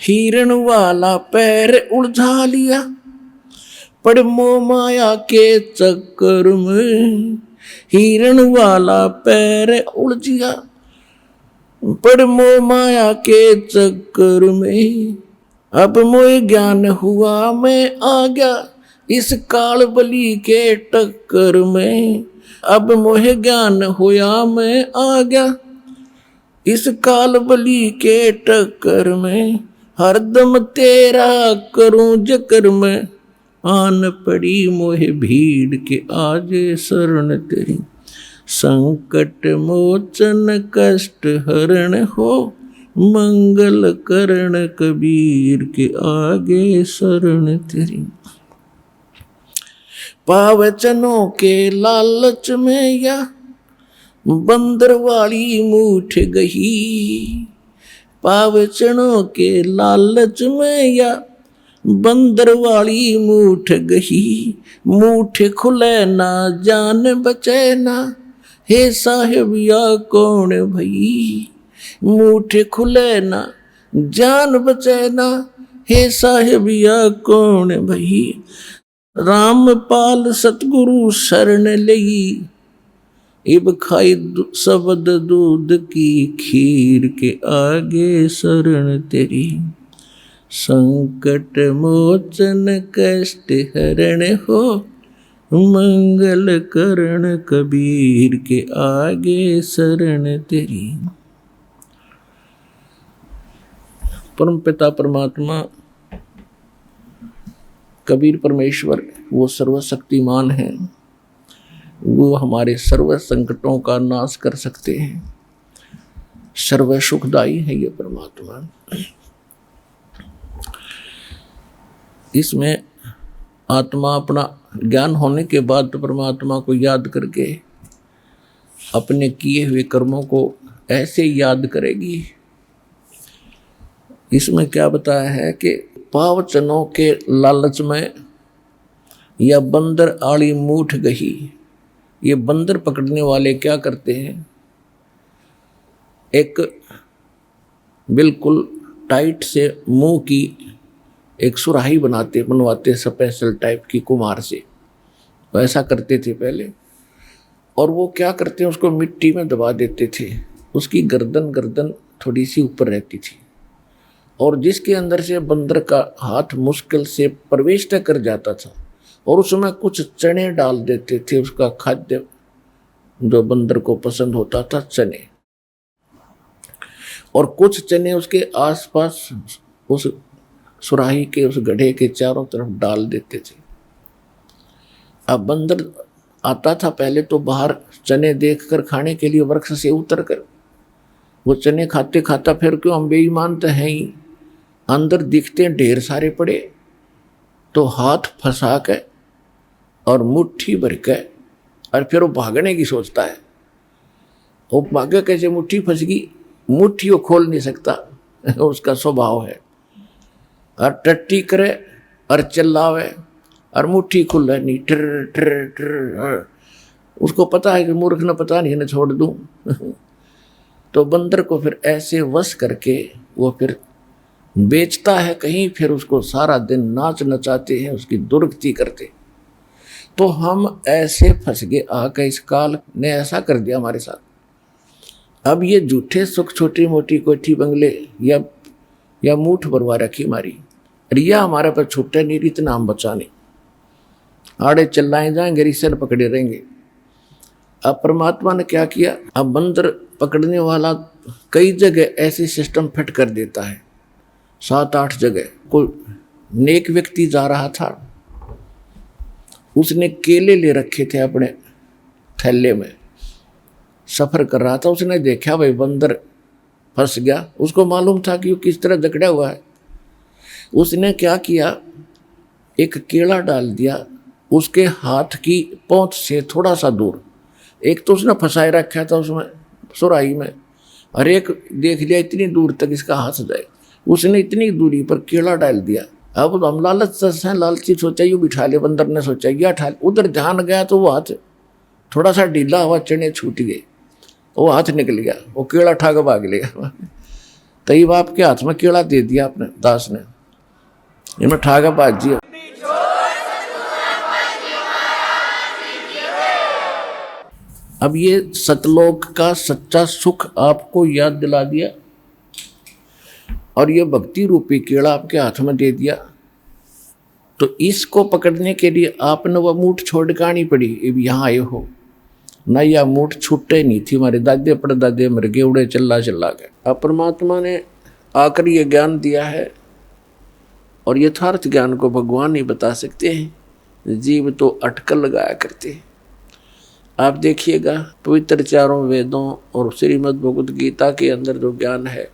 हिरण वाला पैर उलझा लिया, पड़ मोह माया के चक्कर में। हिरण वाला पैर उलझिया, पड़ मोह माया के चक्कर में। अब मोह ज्ञान हुआ मैं आ गया, इस काल बली के टक्कर में। अब मोह ज्ञान हुआ मैं आ गया, इस काल बली के टक्कर में। हरदम तेरा करूं जिक्र में, आन पड़ी मोह भीड़ के आगे शरण तेरी। संकट मोचन कष्ट हरण हो, मंगल करण कबीर के आगे शरण तेरी। पावचनों के लालच में या बंदर वाली मूठ गही। पावचनों के लालच में या बंदर वाली मूठ गही। मूठ खुले ना जान बचे ना, हे साहिब या कौन भई। मूठ खुले ना जान बचे ना, हे साहिब या कौन भई। रामपाल सतगुरु शरण लई, इब खाई शब्द दूध की खीर के आगे शरण तेरी। संकट मोचन कष्ट हरण हो, मंगल करण कबीर के आगे शरण तेरी। परम पिता परमात्मा कबीर परमेश्वर वो सर्वशक्तिमान है, वो हमारे सर्व संकटों का नाश कर सकते हैं। सर्व सुखदाई है ये परमात्मा। इसमें आत्मा अपना ज्ञान होने के बाद तो परमात्मा को याद करके अपने किए हुए कर्मों को ऐसे याद करेगी। इसमें क्या बताया है कि पावचनों के लालच में या बंदर आड़ी मूठ गही। ये बंदर पकड़ने वाले क्या करते हैं, एक बिल्कुल टाइट से मुंह की एक सुराही बनवाते स्पेशल टाइप की कुम्हार से। तो ऐसा करते थे पहले। और वो क्या करते हैं, उसको मिट्टी में दबा देते थे। उसकी गर्दन थोड़ी सी ऊपर रहती थी, और जिसके अंदर से बंदर का हाथ मुश्किल से प्रवेश तक कर जाता था, और उसमें कुछ चने डाल देते थे। उसका खाद्य जो बंदर को पसंद होता था, चने, और कुछ चने उसके आसपास उस सुराही के उस गड्ढे के चारों तरफ डाल देते थे। अब बंदर आता था पहले तो बाहर चने देखकर खाने के लिए वृक्ष से उतरकर, वो चने खाते खाता, फिर क्यों, हम बेईमान तो हैं ही, अंदर दिखते ढेर सारे पड़े, तो हाथ फंसा के और मुट्ठी भर के, और फिर वो भागने की सोचता है। वो भागे कैसे, मुट्ठी फंस गई, मुट्ठी वो खोल नहीं सकता, उसका स्वभाव है, और टट्टी करे और चिल्लावे और मुट्ठी खुले नहीं, ट्र ट्र ट्र। उसको पता है कि मूर्ख न पता नहीं न छोड़ दूं। तो बंदर को फिर ऐसे वश करके वो फिर बेचता है कहीं, फिर उसको सारा दिन नाच नचाते हैं, उसकी दुर्गति करते। तो हम ऐसे फंस गए आके, इस काल ने ऐसा कर दिया हमारे साथ। अब ये झूठे सुख, छोटी मोटी कोठी बंगले या मूठ भरवा रखी हमारी, रिया हमारे पर छूटे नहीं, इतना हम बचा नहीं, आड़े चिल्लाए जाएंगे, रिश्ते पकड़े रहेंगे। अब परमात्मा ने क्या किया, अब बंदर पकड़ने वाला कई जगह ऐसे सिस्टम फिट कर देता है, 7-8 जगह। कोई नेक व्यक्ति जा रहा था, उसने केले ले रखे थे अपने थैले में, सफर कर रहा था, उसने देखा भाई बंदर फंस गया, उसको मालूम था कि वो किस तरह जकड़ा हुआ है। उसने क्या किया, एक केला डाल दिया उसके हाथ की पहुंच से थोड़ा सा दूर। एक तो उसने फंसाए रखा था उसमें सुराही में, और एक देख लिया इतनी दूर तक इसका हाथ जाए, उसने इतनी दूरी पर केला डाल दिया। अब हम लालची सोचा यूँ बिठा ले, बंदर ने सोचा यह ठा ले, उधर ध्यान गया तो वो हाथ थोड़ा सा ढीला हुआ, चने छूट गए, वो हाथ निकल गया, वो केला ठा के भाग लिया। तई बाप के हाथ में केला दे दिया अपने दास ने, इन्हें ठा के भाग दिया। अब ये सतलोक का सच्चा सुख आपको याद दिला दिया, और ये भक्ति रूपी केला आपके हाथ में दे दिया। तो इसको पकड़ने के लिए आपने वह मूठ छोड़ के आनी पड़ी। अब यहाँ आए हो ना, यह मूठ छूटे नहीं थी, हमारे दादे परदादे मर गए उड़े चिल्ला के। अब परमात्मा ने आकर ये ज्ञान दिया है, और यथार्थ ज्ञान को भगवान ही बता सकते हैं, जीव तो अटकल लगाया करते हैं। आप देखिएगा पवित्र चारों वेदों और श्रीमद् भगवद गीता के अंदर जो ज्ञान है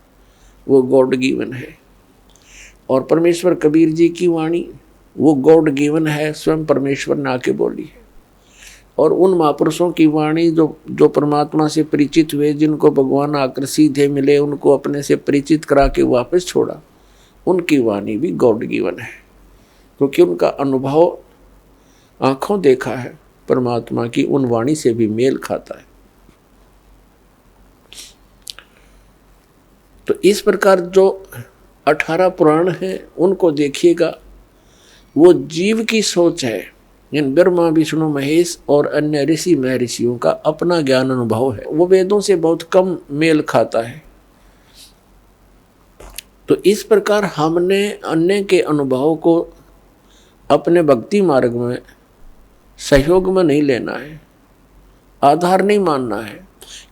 वो गॉड गिवन है, और परमेश्वर कबीर जी की वाणी वो गॉड गिवन है, स्वयं परमेश्वर ने आके बोली है। और उन महापुरुषों की वाणी जो परमात्मा से परिचित हुए, जिनको भगवान आकर सीधे मिले, उनको अपने से परिचित करा के वापस छोड़ा, उनकी वाणी भी गॉड गिवन है, क्योंकि उनका अनुभव आँखों देखा है परमात्मा की उन वाणी से भी मेल खाता है। तो इस प्रकार जो 18 पुराण हैं उनको देखिएगा, वो जीव की सोच है। इन ब्रह्मा विष्णु महेश और अन्य ऋषि महर्षियों का अपना ज्ञान अनुभव है, वो वेदों से बहुत कम मेल खाता है। तो इस प्रकार हमने अन्य के अनुभव को अपने भक्ति मार्ग में सहयोग में नहीं लेना है, आधार नहीं मानना है।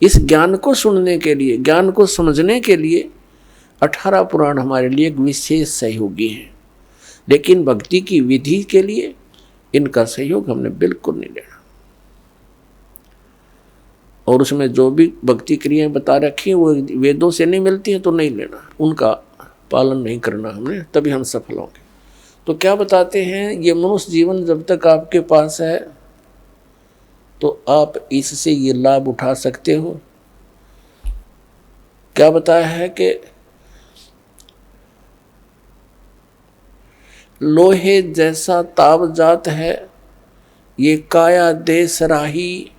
इस ज्ञान को सुनने के लिए, ज्ञान को समझने के लिए 18 पुराण हमारे लिए एक विशेष सहयोगी हैं, लेकिन भक्ति की विधि के लिए इनका सहयोग हमने बिल्कुल नहीं लेना। और उसमें जो भी भक्ति क्रियाएं बता रखी हैं वो वेदों से नहीं मिलती हैं तो नहीं लेना, उनका पालन नहीं करना हमने, तभी हम सफल होंगे। तो क्या बताते हैं, ये मनुष्य जीवन जब तक आपके पास है तो आप इससे ये लाभ उठा सकते हो। क्या बताया है कि लोहे जैसा ताव जात है ये काया देश राही,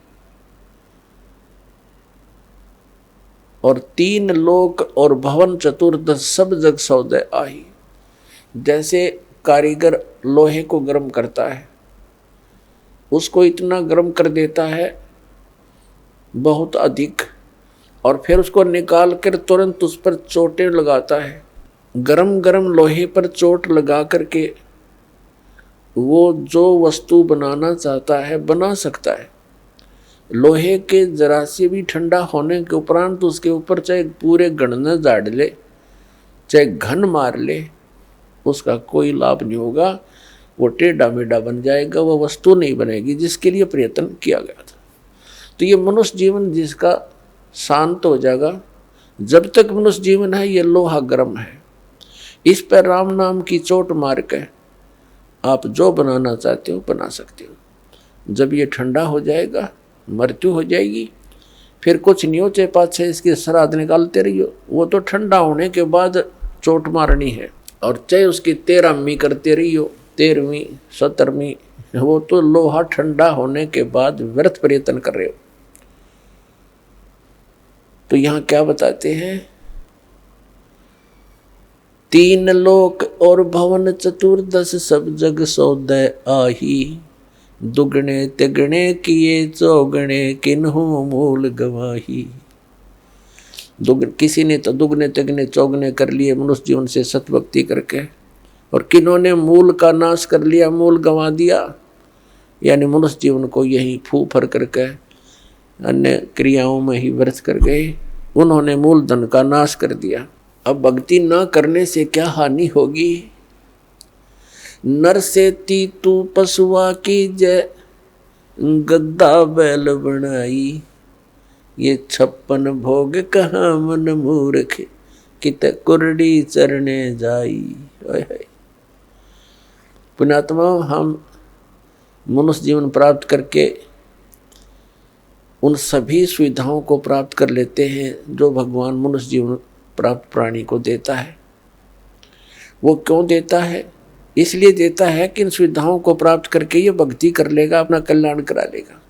और 3 लोक और भवन चतुर्दश सब जग सौदे आही। जैसे कारीगर लोहे को गर्म करता है, उसको इतना गर्म कर देता है बहुत अधिक, और फिर उसको निकाल कर तुरंत उस पर चोटें लगाता है। गरम गरम लोहे पर चोट लगा करके वो जो वस्तु बनाना चाहता है बना सकता है। लोहे के जरा से भी ठंडा होने के उपरांत उसके ऊपर चाहे पूरे गणना झाड़ ले, चाहे घन मार ले, उसका कोई लाभ नहीं होगा। वो टेढ़ा मेढ़ा बन जाएगा, वो वस्तु नहीं बनेगी जिसके लिए प्रयत्न किया गया था। तो ये मनुष्य जीवन जिसका शांत हो जाएगा, जब तक मनुष्य जीवन है ये लोहा गर्म है, इस पर राम नाम की चोट मार के आप जो बनाना चाहते हो बना सकते हो। जब ये ठंडा हो जाएगा, मृत्यु हो जाएगी, फिर कुछ नहीं हो, चाहे पाछे इसके श्राद्ध निकालते रहियो, वो तो ठंडा होने के बाद चोट मारनी है। और चाहे उसकी 13वीं करते रहियो, 13वीं 17वीं, वो तो लोहा ठंडा होने के बाद व्यर्थ प्रयत्न कर रहे हो। तो यहाँ क्या बताते हैं, 3 लोक और भवन चतुर्दश सब जग सौदय आही, दुगने तिगने किए चौगने किन्हू मूल गवाही। किसी ने तो दुगने तिगने चौगने कर लिए मनुष्य जीवन से सतभक्ति करके, और किन्होंने मूल का नाश कर लिया, मूल गंवा दिया, यानी मनुष्य जीवन को यही फू फर करके अन्य क्रियाओं में ही व्यर्थ कर गए। उन्होंने मूल धन का नाश कर दिया। अब भक्ति न करने से क्या हानि होगी। नर से तीतू पशुआ की जय, गद्दा बैल बनाई, ये 56 भोग कहाँ मन मूर्ख, कित कुरडी चरने जाई। पुण्यात्मा, हम मनुष्य जीवन प्राप्त करके उन सभी सुविधाओं को प्राप्त कर लेते हैं जो भगवान मनुष्य जीवन प्राप्त प्राणी को देता है। वो क्यों देता है? इसलिए देता है कि इन सुविधाओं को प्राप्त करके ये भक्ति कर लेगा, अपना कल्याण करा लेगा।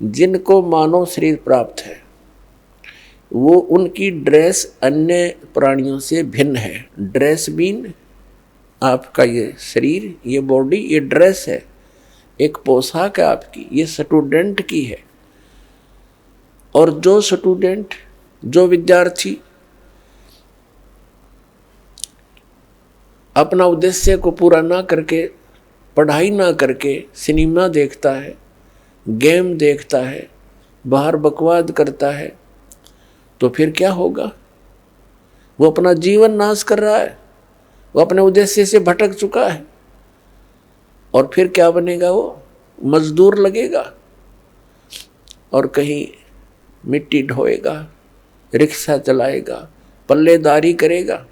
जिनको मानव शरीर प्राप्त है, वो उनकी ड्रेस अन्य प्राणियों से भिन्न है। ड्रेस मीन आपका ये शरीर, ये बॉडी, ये ड्रेस है, एक पोशाक है आपकी, ये स्टूडेंट की है। और जो स्टूडेंट, जो विद्यार्थी अपना उद्देश्य को पूरा ना करके, पढ़ाई ना करके सिनेमा देखता है, गेम देखता है, बाहर बकवाद करता है, तो फिर क्या होगा? वो अपना जीवन नाश कर रहा है, वो अपने उद्देश्य से भटक चुका है। और फिर क्या बनेगा? वो मजदूर लगेगा और कहीं मिट्टी ढोएगा, रिक्शा चलाएगा, पल्लेदारी करेगा।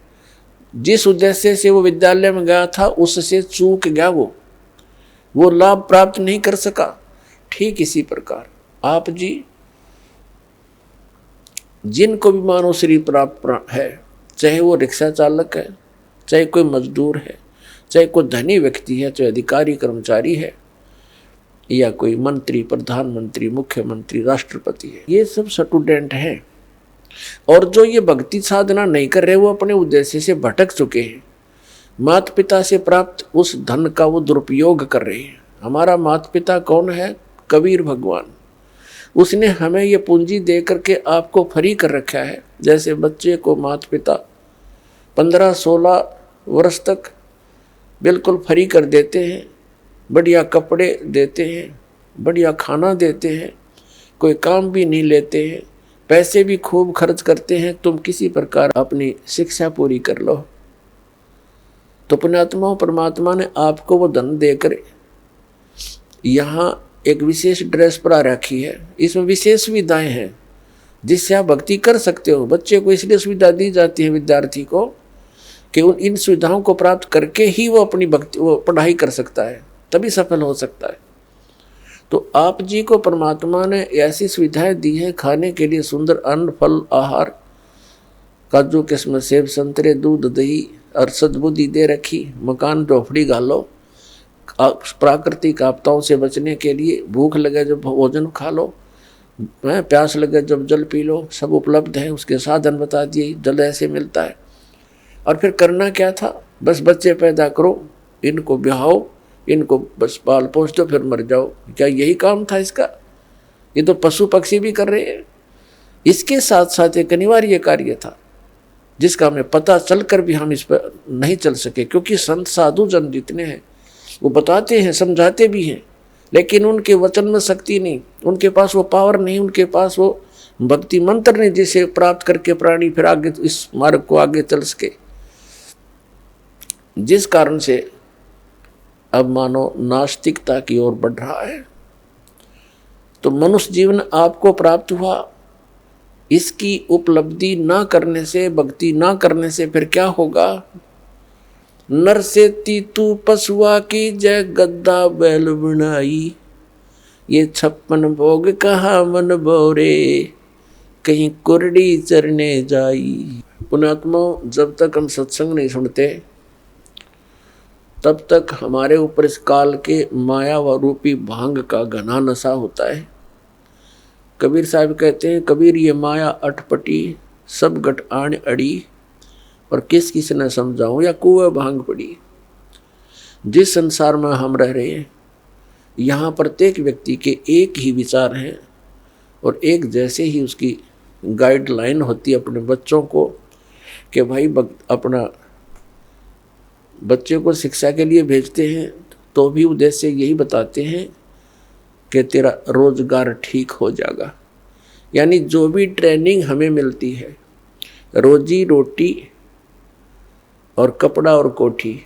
जिस उद्देश्य से वो विद्यालय में गया था उससे चूक गया, वो लाभ प्राप्त नहीं कर सका। ठीक इसी प्रकार आप जी, जिनको भी मानव शरीर प्राप्त है, चाहे वो रिक्शा चालक है, चाहे कोई मजदूर है, चाहे कोई धनी व्यक्ति है, चाहे अधिकारी कर्मचारी है, या कोई मंत्री, प्रधानमंत्री, मुख्यमंत्री, राष्ट्रपति है, ये सब स्टूडेंट हैं। और जो ये भक्ति साधना नहीं कर रहे, वो अपने उद्देश्य से भटक चुके हैं। माता पिता से प्राप्त उस धन का वो दुरुपयोग कर रहे हैं। हमारा माता पिता कौन है? कबीर भगवान। उसने हमें ये पूंजी दे करके आपको फ्री कर रखा है। जैसे बच्चे को माता पिता 15-16 वर्ष तक बिल्कुल फ्री कर देते हैं, बढ़िया कपड़े देते हैं, बढ़िया खाना देते हैं, कोई काम भी नहीं लेते हैं, पैसे भी खूब खर्च करते हैं, तुम किसी प्रकार अपनी शिक्षा पूरी कर लो। तो पुण्यात्मा, परमात्मा ने आपको वो धन देकर यहाँ एक विशेष ड्रेस पर रखी है। इसमें विशेष सुविधाएं हैं जिससे आप भक्ति कर सकते हो। बच्चे को इसलिए सुविधा दी जाती है, विद्यार्थी को, कि उन इन सुविधाओं को प्राप्त करके ही वो अपनी भक्ति, वो पढ़ाई कर सकता है, तभी सफल हो सकता है। तो आप जी को परमात्मा ने ऐसी सुविधाएं दी हैं खाने के लिए, सुंदर अन्न, फल, आहार, काजू किस्म, सेब, संतरे, दूध, दही और सद्बुद्धि दे रखी। मकान झोपड़ी घालो, प्राकृतिक आपदाओं से बचने के लिए भूख लगे जब भोजन खा लो, प्यास लगे जब जल पी लो, सब उपलब्ध है। उसके साधन बता दिए, जल ऐसे मिलता है। और फिर करना क्या था? बस बच्चे पैदा करो, इनको ब्याहो, इनको बस पाल पोस दो, फिर मर जाओ। क्या यही काम था इसका? ये तो पशु पक्षी भी कर रहे हैं। इसके साथ साथ एक अनिवार्य कार्य था जिसका हमें पता चलकर भी हम इस पर नहीं चल सके, क्योंकि संत साधु जन जितने हैं वो बताते हैं, समझाते भी हैं, लेकिन उनके वचन में शक्ति नहीं, उनके पास वो पावर नहीं, उनके पास वो भक्ति मंत्र नहीं जिसे प्राप्त करके प्राणी फिर आगे इस मार्ग को आगे चल सके। जिस कारण से अब मानो नास्तिकता की ओर बढ़ रहा है। तो मनुष्य जीवन आपको प्राप्त हुआ, इसकी उपलब्धि ना करने से, भक्ति ना करने से फिर क्या होगा? नर से तीतू पशुआ की जय गद्दा बैल बनाई, ये 56 भोग कहा मन बोरे, कहीं कुरडी चरने जाई। पुण्यात्मा, जब तक हम सत्संग नहीं सुनते तब तक हमारे ऊपर इस काल के माया व रूपी भांग का घना नशा होता है। कबीर साहब कहते हैं, कबीर ये माया अटपटी सब गट आण अड़ी, और किस किस ने समझाऊं या कुएं भांग पड़ी। जिस संसार में हम रह रहे हैं यहाँ प्रत्येक व्यक्ति के एक ही विचार हैं और एक जैसे ही उसकी गाइडलाइन होती है अपने बच्चों को कि भाई अपना बच्चे को शिक्षा के लिए भेजते हैं तो भी उद्देश्य यही बताते हैं कि तेरा रोजगार ठीक हो जाएगा। यानी जो भी ट्रेनिंग हमें मिलती है, रोजी रोटी और कपड़ा और कोठी,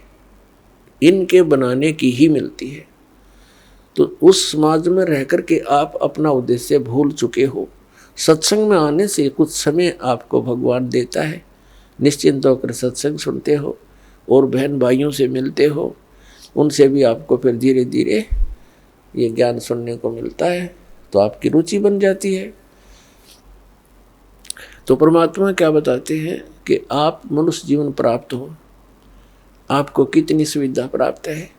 इनके बनाने की ही मिलती है। तो उस समाज में रह कर के आप अपना उद्देश्य भूल चुके हो। सत्संग में आने से कुछ समय आपको भगवान देता है, निश्चिंत होकर सत्संग सुनते हो और बहन भाइयों से मिलते हो, उनसे भी आपको फिर धीरे धीरे ये ज्ञान सुनने को मिलता है, तो आपकी रुचि बन जाती है। तो परमात्मा क्या बताते हैं कि आप मनुष्य जीवन प्राप्त हो, आपको कितनी सुविधा प्राप्त है।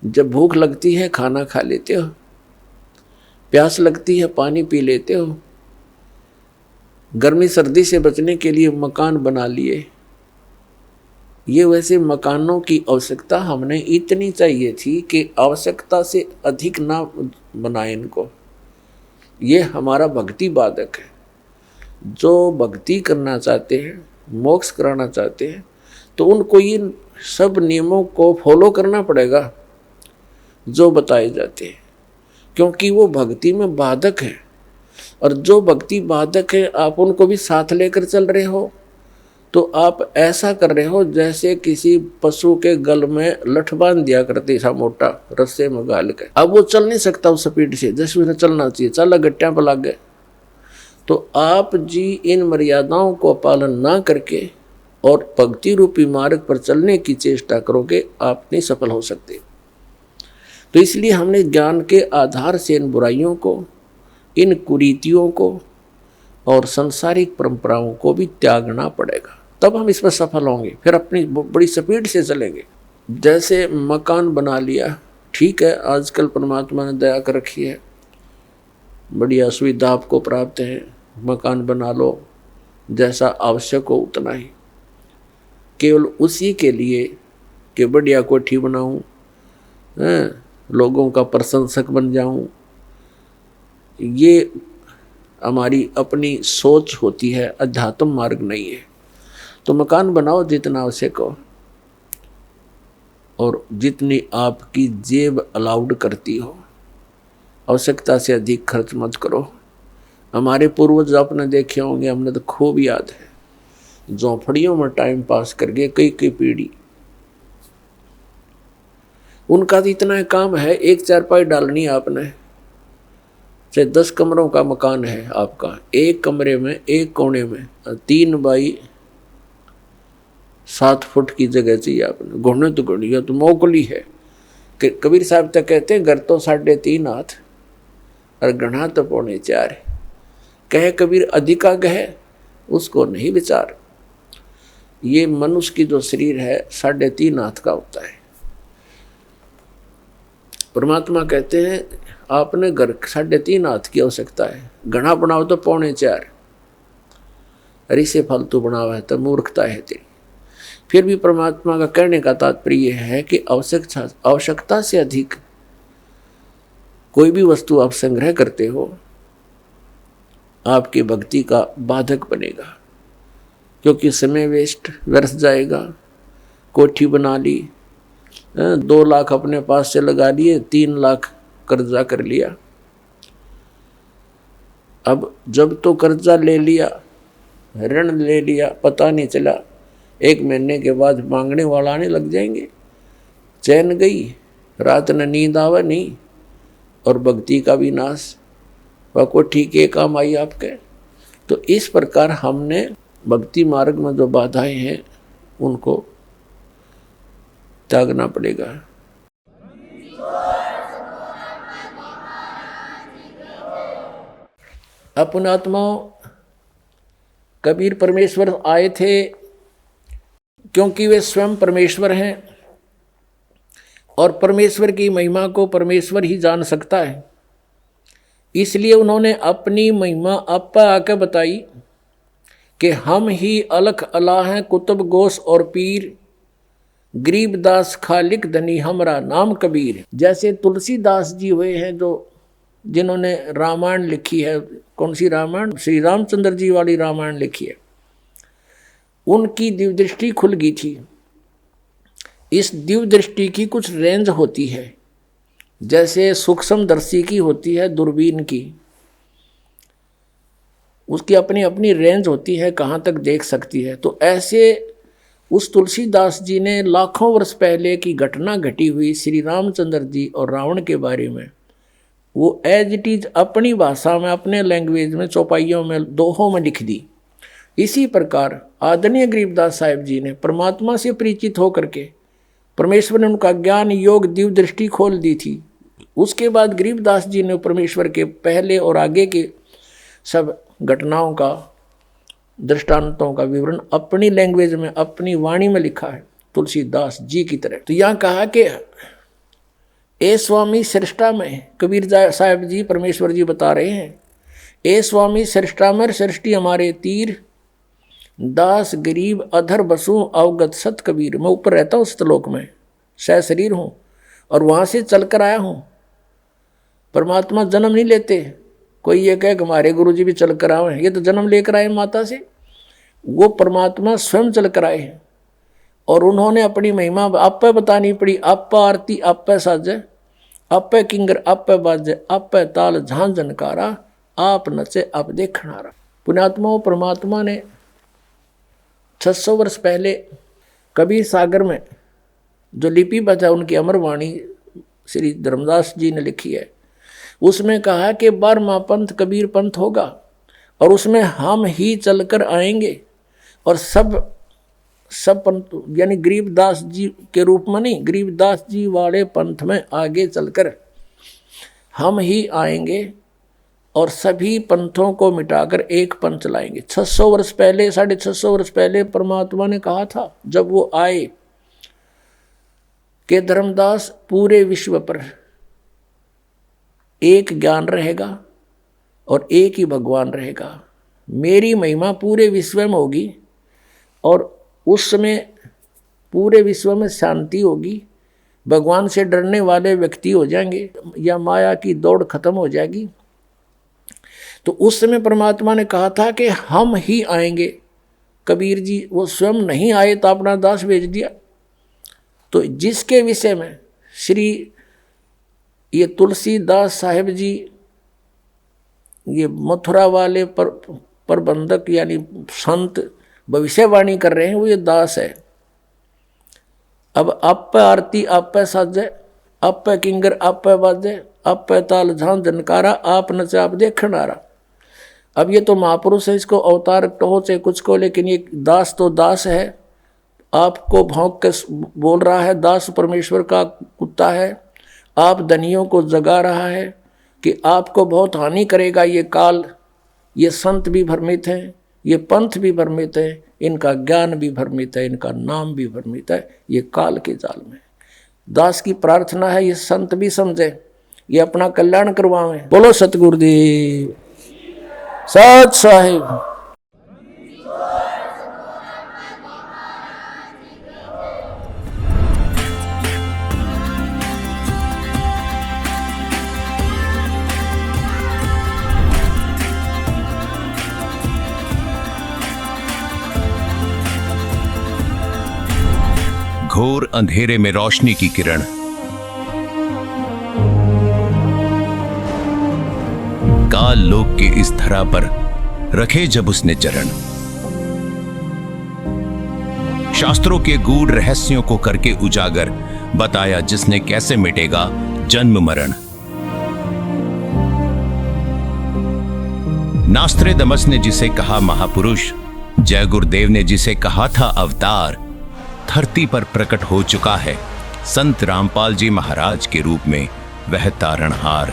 जब भूख लगती है खाना खा लेते हो, प्यास लगती है पानी पी लेते हो, गर्मी सर्दी से बचने के लिए मकान बना लिए। ये वैसे मकानों की आवश्यकता हमने इतनी चाहिए थी कि आवश्यकता से अधिक ना बनाए इनको। ये हमारा भक्ति बाधक है। जो भक्ति करना चाहते हैं, मोक्ष कराना चाहते हैं, तो उनको इन सब नियमों को फॉलो करना पड़ेगा जो बताए जाते हैं, क्योंकि वो भक्ति में बाधक है। और जो भक्ति बाधक है आप उनको भी साथ लेकर चल रहे हो, तो आप ऐसा कर रहे हो जैसे किसी पशु के गल में लठ बांध दिया करते था मोटा रस्से में गाल के। अब वो चल नहीं सकता उस स्पीड से जैसे उन्हें चलना चाहिए, चल गट्टियां पर लग गए। तो आप जी इन मर्यादाओं को पालन ना करके और भक्ति रूपी मार्ग पर चलने की चेष्टा करोगे, आप नहीं सफल हो सकते। तो इसलिए हमने ज्ञान के आधार से इन बुराइयों को, इन कुरीतियों को और सांसारिक परंपराओं को भी त्यागना पड़ेगा, तब हम इसमें सफल होंगे। फिर अपनी बड़ी स्पीड से चलेंगे। जैसे मकान बना लिया, ठीक है, आजकल परमात्मा ने दया कर रखी है, बढ़िया सुविधा आपको प्राप्त है, मकान बना लो, जैसा आवश्यक हो उतना ही, केवल उसी के लिए कि बढ़िया कोठी बनाऊं, लोगों का प्रशंसक बन जाऊं। ये हमारी अपनी सोच होती है, अध्यात्म मार्ग नहीं है। तो मकान बनाओ जितना आवश्यक हो और जितनी आपकी जेब अलाउड करती हो, आवश्यकता से अधिक खर्च मत करो। हमारे पूर्वज आपने देखे होंगे, हमने तो खूब याद है, झोंपड़ियों में टाइम पास करके कई कई पीढ़ी, उनका तो इतना काम है, एक चारपाई डालनी आपने, चाहे 10 कमरों का मकान है आपका, एक कमरे में एक कोने में 3 बाई 7 फुट की जगह चाहिए आपने। घुड़ने तो घुड़िया तो मोकली है कि कबीर साहब तक कहते हैं घर तो 3.5 हाथ और गढ़ा तो 4.25 है। कहे कबीर अधिका गहे उसको नहीं विचार। ये मनुष्य की जो शरीर है 3.5 हाथ का होता है। परमात्मा कहते हैं आपने घर 3.5 हाथ की आवश्यकता है, घना बनाओ तो 4.25, अरे से फालतू बनावा है तो मूर्खता है तेरी। फिर भी परमात्मा का कहने का तात्पर्य है कि आवश्यकता से अधिक कोई भी वस्तु आप संग्रह करते हो आपकी भक्ति का बाधक बनेगा, क्योंकि समय वेस्ट व्यर्थ जाएगा। कोठी बना ली, 2 लाख अपने पास से लगा लिए, 3 लाख कर्जा कर लिया। अब जब तो कर्जा ले लिया, ऋण ले लिया, पता नहीं चला, 1 महीने के बाद मांगने वाला आने लग जाएंगे। चैन गई, रात न नींद आवा नहीं, और भक्ति का भी नाश। वह को ठीक है काम आई आपके। तो इस प्रकार हमने भक्ति मार्ग में जो बाधाएं हैं उनको त्यागना पड़ेगा। अपनात्माओं, कबीर परमेश्वर आए थे क्योंकि वे स्वयं परमेश्वर हैं और परमेश्वर की महिमा को परमेश्वर ही जान सकता है। इसलिए उन्होंने अपनी महिमा आपा आके बताई कि हम ही अलख अला हैं, कुतुब गोस और पीर, गरीबदास खालिक धनी हमरा नाम कबीर। जैसे तुलसीदास जी हुए हैं जो जिन्होंने रामायण लिखी है। कौन सी रामायण? श्री रामचंद्र जी वाली रामायण लिखी है। उनकी दिव्य दृष्टि खुल गई थी। इस दिव्य दृष्टि की कुछ रेंज होती है, जैसे सूक्ष्मदर्शी की होती है दूरबीन की, उसकी अपनी अपनी रेंज होती है, कहाँ तक देख सकती है। तो ऐसे उस तुलसीदास जी ने लाखों वर्ष पहले की घटना घटी हुई श्री रामचंद्र जी और रावण के बारे में वो एज इट इज अपनी भाषा में, अपने लैंग्वेज में, चौपाइयों में, दोहों में लिख दी। इसी प्रकार आदरणीय गरीबदास साहिब जी ने परमात्मा से परिचित होकर के परमेश्वर ने उनका ज्ञान योग दिव्य दृष्टि खोल दी थी। उसके बाद गरीबदास जी ने परमेश्वर के पहले और आगे के सब घटनाओं का, दृष्टांतों का विवरण अपनी लैंग्वेज में, अपनी वाणी में लिखा है, तुलसीदास जी की तरह। तो यहाँ कहा कि ए स्वामी सृष्टा में, कबीर साहब जी परमेश्वर जी बता रहे हैं, ए स्वामी सृष्टा में सृष्टि हमारे तीर, दास गरीब अधर बसूं अवगत सत कबीर। मैं ऊपर रहता हूँ श्लोक में, सह शरीर हूँ और वहाँ से चल कर आया हूँ। परमात्मा जन्म नहीं लेते। कोई ये कहे कि हमारे गुरु जी भी चल कर आए, ये तो जन्म लेकर आए माता से। वो परमात्मा स्वयं चल कर आए हैं और उन्होंने अपनी महिमा आप पे बतानी पड़ी। आप पे आरती, आप पे साजे, आप पे किंगर, आप पे बाजे, आप पे ताल झांझ जनकारा, आप नचे आप देखनारा। पुण्यात्माओं, परमात्मा ने 600 वर्ष पहले कबीर सागर में जो लिपि बचा, उनकी अमरवाणी श्री धर्मदास जी ने लिखी है, उसमें कहा कि 12वां पंथ कबीर पंथ होगा और उसमें हम ही चलकर आएंगे और सब पंथ, यानी गरीबदास जी के रूप में नहीं, गरीबदास जी वाले पंथ में आगे चलकर हम ही आएंगे और सभी पंथों को मिटाकर एक पंथ चलाएंगे। 600 वर्ष पहले, 650 वर्ष पहले परमात्मा ने कहा था जब वो आए कि धर्मदास पूरे विश्व पर एक ज्ञान रहेगा और एक ही भगवान रहेगा। मेरी महिमा पूरे विश्व में होगी और उस समय पूरे विश्व में शांति होगी। भगवान से डरने वाले व्यक्ति हो जाएंगे या माया की दौड़ खत्म हो जाएगी। तो उस समय परमात्मा ने कहा था कि हम ही आएंगे। कबीर जी वो स्वयं नहीं आए तो अपना दास भेज दिया। तो जिसके विषय में श्री ये तुलसीदास साहिब जी, ये मथुरा वाले प्रबंधक यानी संत भविष्यवाणी कर रहे हैं, वो ये दास है। अब आप पे आरती, आप पे साजे, आप पे किंगर, आप पे बाजे, आप पे ताल झांझ जनकारा, आप नचे आप देखनारा। अब ये तो महापुरुष है, इसको अवतार कहो चाहे कुछ को, लेकिन ये दास तो दास है। आपको भौंक के बोल रहा है, दास परमेश्वर का कुत्ता है। आप धनियों को जगा रहा है कि आपको बहुत हानि करेगा ये काल। ये संत भी भ्रमित हैं, ये पंथ भी भ्रमित है, इनका ज्ञान भी भ्रमित है, इनका नाम भी भ्रमित है। ये काल के जाल में दास की प्रार्थना है, ये संत भी समझे, ये अपना कल्याण करवावे। बोलो सतगुरुदेव सत साहिब। घोर अंधेरे में रोशनी की किरण, काल लोक के इस धरा पर रखे जब उसने चरण, शास्त्रों के गूढ़ रहस्यों को करके उजागर, बताया जिसने कैसे मिटेगा जन्म मरण। नास्त्रेदमस ने जिसे कहा महापुरुष, जय गुरुदेव ने जिसे कहा था अवतार, धरती पर प्रकट हो चुका है संत रामपाल जी महाराज के रूप में वह तारणहार।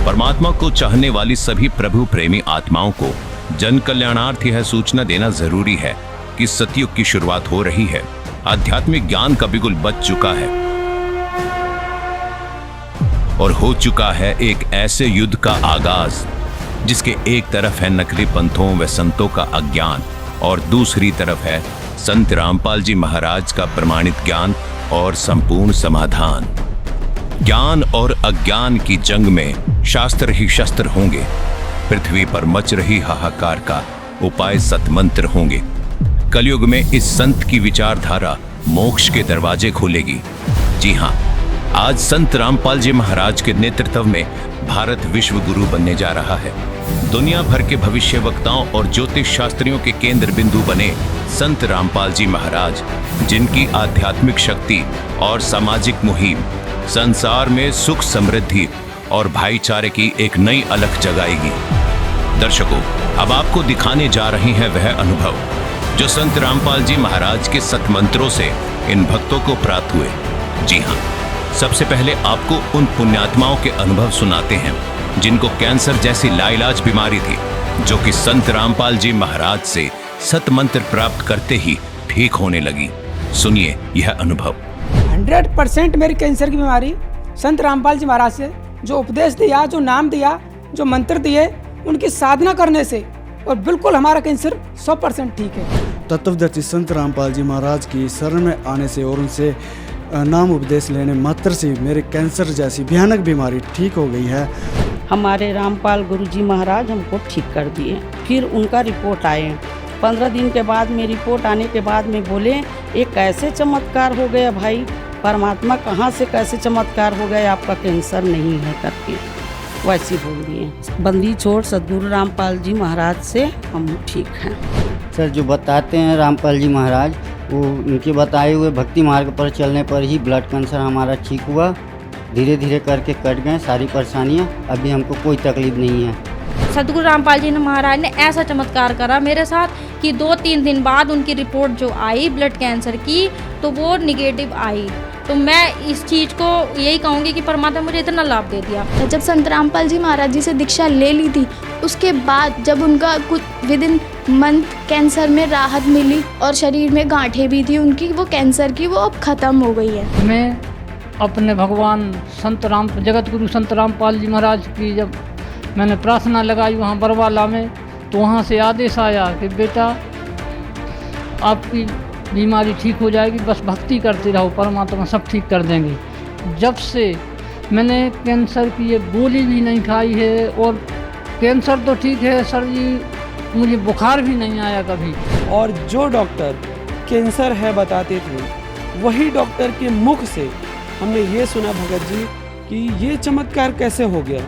परमात्मा को चाहने वाली सभी प्रभु प्रेमी आत्माओं को जन कल्याणार्थ यह सूचना देना जरूरी है कि सतयुग की शुरुआत हो रही है। आध्यात्मिक ज्ञान का बिगुल बज चुका है और हो चुका है एक ऐसे युद्ध का आगाज जिसके एक तरफ है नकली पंथों व संतों का अज्ञान और दूसरी तरफ है संत रामपाल जी महाराज का प्रमाणित ज्ञान और संपूर्ण समाधान। ज्ञान और अज्ञान की जंग में शास्त्र ही शस्त्र होंगे। पृथ्वी पर मच रही हाहाकार का उपाय सतमंत्र होंगे। कलयुग में इस संत की विचारधारा मोक्ष के दरवाजे खोलेगी। जी हाँ, आज संत रामपाल जी महाराज के नेतृत्व में भारत विश्व गुरु बनने जा रहा है। दुनिया भर के भविष्य वक्ताओं और ज्योतिष शास्त्रियों के केंद्र बिंदु बने संत रामपाल जी महाराज, जिनकी आध्यात्मिक शक्ति और सामाजिक मुहिम संसार में सुख समृद्धि और भाईचारे की एक नई अलख जगाएगी। दर्शकों, अब आपको दिखाने जा रही हैं वह अनुभव जो संत रामपाल जी महाराज के सतमंत्रों से इन भक्तों को प्राप्त हुए। जी हाँ, सबसे पहले आपको उन पुण्यात्माओं के अनुभव सुनाते हैं जिनको कैंसर जैसी लाइलाज बीमारी थी, जो कि संत रामपाल जी महाराज से सतमंत्र प्राप्त करते ही ठीक होने लगी। सुनिए यह अनुभव। 100% मेरी कैंसर की बीमारी संत रामपाल जी महाराज से जो उपदेश दिया, जो नाम दिया, जो मंत्र दिए, उनकी साधना करने से और बिल्कुल हमारा कैंसर 100% ठीक है। तत्वदर्शी संत रामपाल जी महाराज की शरण में आने से और उनसे नाम उपदेश लेने मात्र से मेरे कैंसर जैसी भयानक बीमारी ठीक हो गई है। हमारे रामपाल गुरुजी महाराज हमको ठीक कर दिए। फिर उनका रिपोर्ट आए, 15 दिन के बाद में रिपोर्ट आने के बाद में बोले ये कैसे चमत्कार हो गया भाई, परमात्मा कहाँ से कैसे चमत्कार हो गया, आपका कैंसर नहीं है करके वैसे बोल दिए। बंदी छोड़ सदगुरु रामपाल जी महाराज से हम ठीक हैं। सर जो बताते हैं रामपाल जी महाराज, वो उनके बताए हुए भक्ति मार्ग पर चलने पर ही ब्लड कैंसर हमारा ठीक हुआ। धीरे धीरे करके कट गए सारी परेशानियाँ, अभी हमको कोई तकलीफ नहीं है। सदगुरु रामपाल जी महाराज ने ऐसा चमत्कार करा मेरे साथ कि 2-3 दिन बाद उनकी रिपोर्ट जो आई ब्लड कैंसर की, तो वो निगेटिव आई। तो मैं इस चीज़ को यही कहूँगी कि परमात्मा मुझे इतना लाभ दे दिया। जब संत रामपाल जी महाराज जी से दीक्षा ले ली थी, उसके बाद जब उनका कुछ विदिन मंथ कैंसर में राहत मिली और शरीर में गांठें भी थी उनकी, वो कैंसर की, वो अब ख़त्म हो गई है। मैं अपने भगवान जगत गुरु संत रामपाल जी महाराज की जब मैंने प्रार्थना लगाई वहाँ बरवाला में, तो वहाँ से आदेश आया कि बेटा आपकी बीमारी ठीक हो जाएगी, बस भक्ति करते रहो, परमात्मा सब ठीक कर देंगे। जब से मैंने कैंसर की ये गोली भी नहीं खाई है और कैंसर तो ठीक है सर जी, मुझे बुखार भी नहीं आया कभी। और जो डॉक्टर कैंसर है बताते थे, वही डॉक्टर के मुख से हमने ये सुना भगत जी कि ये चमत्कार कैसे हो गया,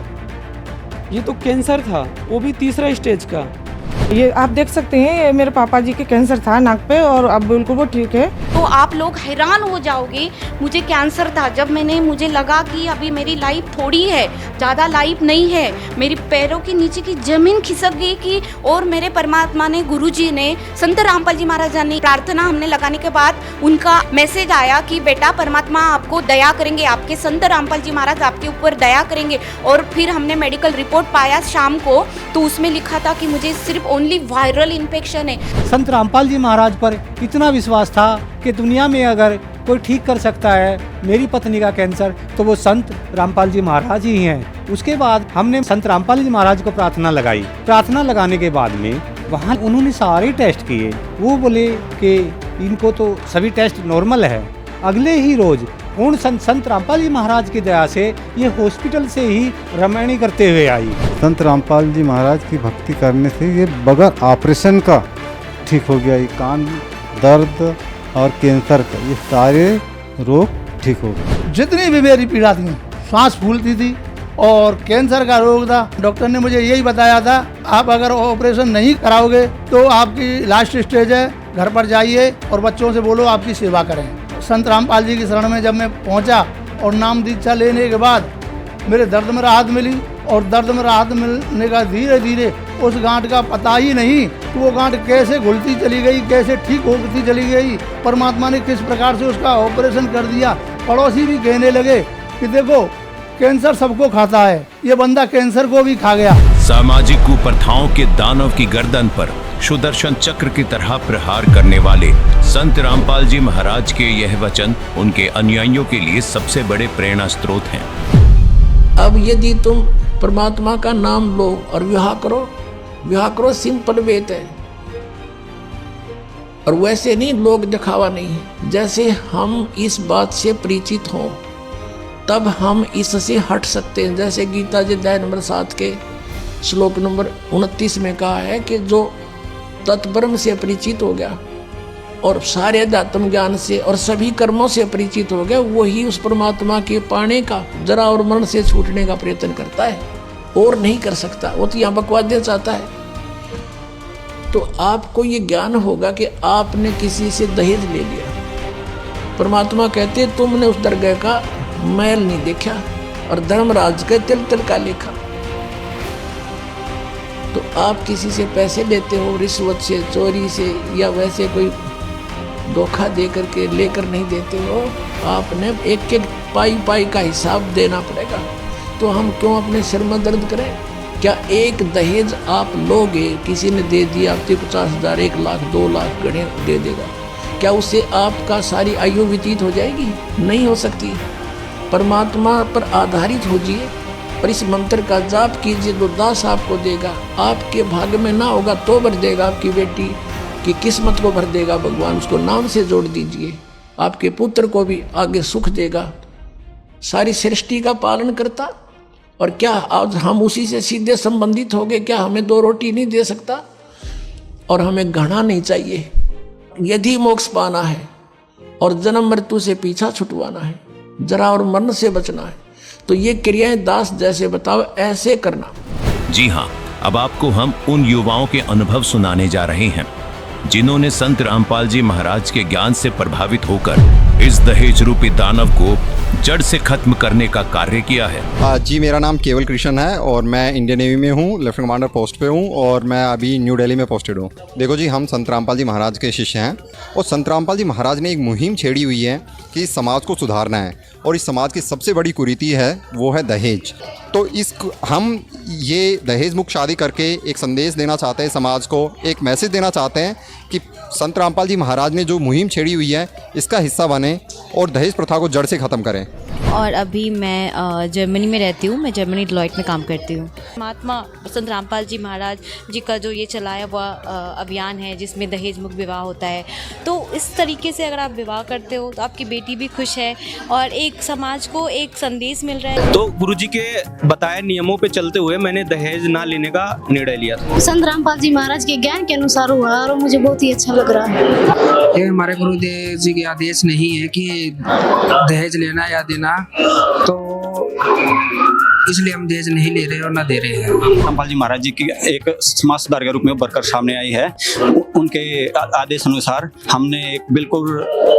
ये तो कैंसर था, वो भी 3रा स्टेज का। ये आप देख सकते हैं, ये मेरे पापा जी के कैंसर था नाक पे और अब बिल्कुल वो ठीक है। तो आप लोग हैरान हो जाओगे, मुझे कैंसर था, जब मुझे लगा कि अभी मेरी लाइफ थोड़ी है, ज़्यादा लाइफ नहीं है, मेरी पैरों के नीचे की ज़मीन खिसक गई कि, और मेरे परमात्मा ने, गुरुजी ने, संत रामपाल जी महाराज ने प्रार्थना हमने लगाने के बाद उनका मैसेज आया कि बेटा परमात्मा आपको दया करेंगे, आपके संत रामपाल जी महाराज आपके ऊपर दया करेंगे। और फिर हमने मेडिकल रिपोर्ट पाया शाम को, तो उसमें लिखा था कि मुझे सिर्फ ओनली वायरल इन्फेक्शन है। संत रामपाल जी महाराज पर इतना विश्वास था कि दुनिया में अगर कोई ठीक कर सकता है मेरी पत्नी का कैंसर, तो वो संत रामपाल जी महाराज ही हैं। उसके बाद हमने संत रामपाल जी महाराज को प्रार्थना लगाई। प्रार्थना लगाने के बाद में वहाँ उन्होंने सारे टेस्ट किए, वो बोले कि इनको तो सभी टेस्ट नॉर्मल है। अगले ही रोज पूर्ण संत रामपाल जी महाराज की दया से ये हॉस्पिटल से ही रमणी करते हुए आई। संत रामपाल जी महाराज की भक्ति करने से ये बगैर ऑपरेशन का ठीक हो गया। ये कान दर्द और कैंसर का ये सारे रोग ठीक हो गए। जितनी भी मेरी पीड़ा थी, सांस फूलती थी और कैंसर का रोग था, डॉक्टर ने मुझे यही बताया था आप अगर ऑपरेशन नहीं कराओगे तो आपकी लास्ट स्टेज है, घर पर जाइए और बच्चों से बोलो आपकी सेवा करें। संत रामपाल जी की शरण में जब मैं पहुंचा और नाम दीक्षा लेने के बाद मेरे दर्द में राहत मिली और दर्द में राहत मिलने का धीरे धीरे उस गांठ का पता ही नहीं कि वो गांठ कैसे घुलती चली गई, कैसे ठीक होती चली गई। परमात्मा ने किस प्रकार से उसका ऑपरेशन कर दिया। पड़ोसी भी कहने लगे कि देखो कैंसर सबको खाता है, ये बंदा कैंसर को भी खा गया। सामाजिक कुप्रथाओं के दानव की गर्दन पर सुदर्शन चक्र की तरह प्रहार करने वाले संत रामपाल जी महाराज के यह वचन उनके अनुयायियों के लिए सबसे बड़े प्रेरणा स्रोत हैं। अब यदि तुम परमात्मा का नाम लो और विवाह करो सिंपल वेद है। और वैसे नहीं, लोग दिखावा नहीं है। जैसे हम इस बात से परिचित हों तब हम इससे हट सकते हैं। जैसे गीता जी अध्याय नंबर 7 के श्लोक नंबर 29 में कहा है कि जो तत्ब्रह्म से परिचित हो गया और सारे अध्यात्म ज्ञान से और सभी कर्मों से परिचित हो गया, वही उस परमात्मा के पाने का, जरा और मरण से छूटने का प्रयत्न करता है और नहीं कर सकता। वो तो यहाँ बकवास देना चाहता है। तो आपको ये ज्ञान होगा कि आपने किसी से दहेज ले लिया। परमात्मा कहते तुमने उस दरगाह का मैल नहीं देखा और धर्मराज के तिल तिल का लेखा। तो आप किसी से पैसे लेते हो रिश्वत से, चोरी से या वैसे कोई धोखा दे करके लेकर नहीं देते हो। आपने एक एक पाई पाई का हिसाब देना पड़ेगा। तो हम क्यों अपने सिर में दर्द करें? क्या एक दहेज आप लोगे, किसी ने दे दिया आपके 50,000, 1 लाख, 2 लाख गणे दे देगा, क्या उससे आपका सारी आयु व्यतीत हो जाएगी? नहीं हो सकती। परमात्मा पर आधारित होजिए और इस मंत्र का जाप कीजिए, तो दास आपको देगा। आपके भाग्य में ना होगा तो भर देगा, आपकी बेटी की किस्मत को भर देगा भगवान। उसको नाम से जोड़ दीजिए, आपके पुत्र को भी आगे सुख देगा। सारी सृष्टि का पालन करता, और क्या आज हम उसी से सीधे संबंधित हो गए? क्या हमें 2 रोटी नहीं दे सकता? और हमें घृणा नहीं चाहिए। यदि मोक्ष पाना है और जन्म मृत्यु से पीछा छुटवाना है, जरा और मरण से बचना है, तो ये क्रियाएं दास जैसे बताओ ऐसे करना। जी हाँ, अब आपको हम उन युवाओं के अनुभव सुनाने जा रहे हैं जिन्होंने संत रामपाल जी महाराज के ज्ञान से प्रभावित होकर इस दहेज रूपी दानव को जड़ से खत्म करने का कार्य किया है। जी, मेरा नाम केवल कृष्ण है और मैं इंडियन नेवी में हूँ, लेफ्टिनेंट कमांडर पोस्ट पे हूँ और मैं अभी न्यू दिल्ली में पोस्टेड हूँ। देखो जी, हम संत रामपाल जी महाराज के शिष्य हैं और संत रामपाल जी महाराज ने एक मुहिम छेड़ी हुई है कि इस समाज को सुधारना है और इस समाज की सबसे बड़ी कुरीति है वो है दहेज। तो हम ये दहेज मुक्त शादी करके एक संदेश देना चाहते हैं समाज को, एक मैसेज देना चाहते हैं कि संत रामपाल जी महाराज ने जो मुहिम छेड़ी हुई है इसका हिस्सा बने और दहेज प्रथा को जड़ से ख़त्म करें। और अभी मैं जर्मनी में रहती हूँ, मैं जर्मनी डिलॉयट में काम करती हूँ। महात्मा संत रामपाल जी महाराज जी का जो ये चलाया हुआ अभियान है जिसमें दहेज मुक्त विवाह होता है, तो इस तरीके से अगर आप विवाह करते हो तो आपकी बेटी भी खुश है और एक समाज को एक संदेश मिल रहा है। तो गुरुजी के बताए नियमों पे चलते हुए मैंने दहेज ना लेने का निर्णय लिया। संत रामपाल जी महाराज के ज्ञान के अनुसार हुआ और मुझे बहुत ही अच्छा लग रहा है। ये हमारे गुरुदेव जी के आदेश नहीं है कि दहेज लेना या देना, तो इसलिए हम दहेज नहीं ले रहे और ना दे रहे हैं। रामपाल जी महाराज जी की एक समाज सुधार के रूप में उभर कर सामने आई है। उनके आदेश अनुसार हमने एक बिल्कुल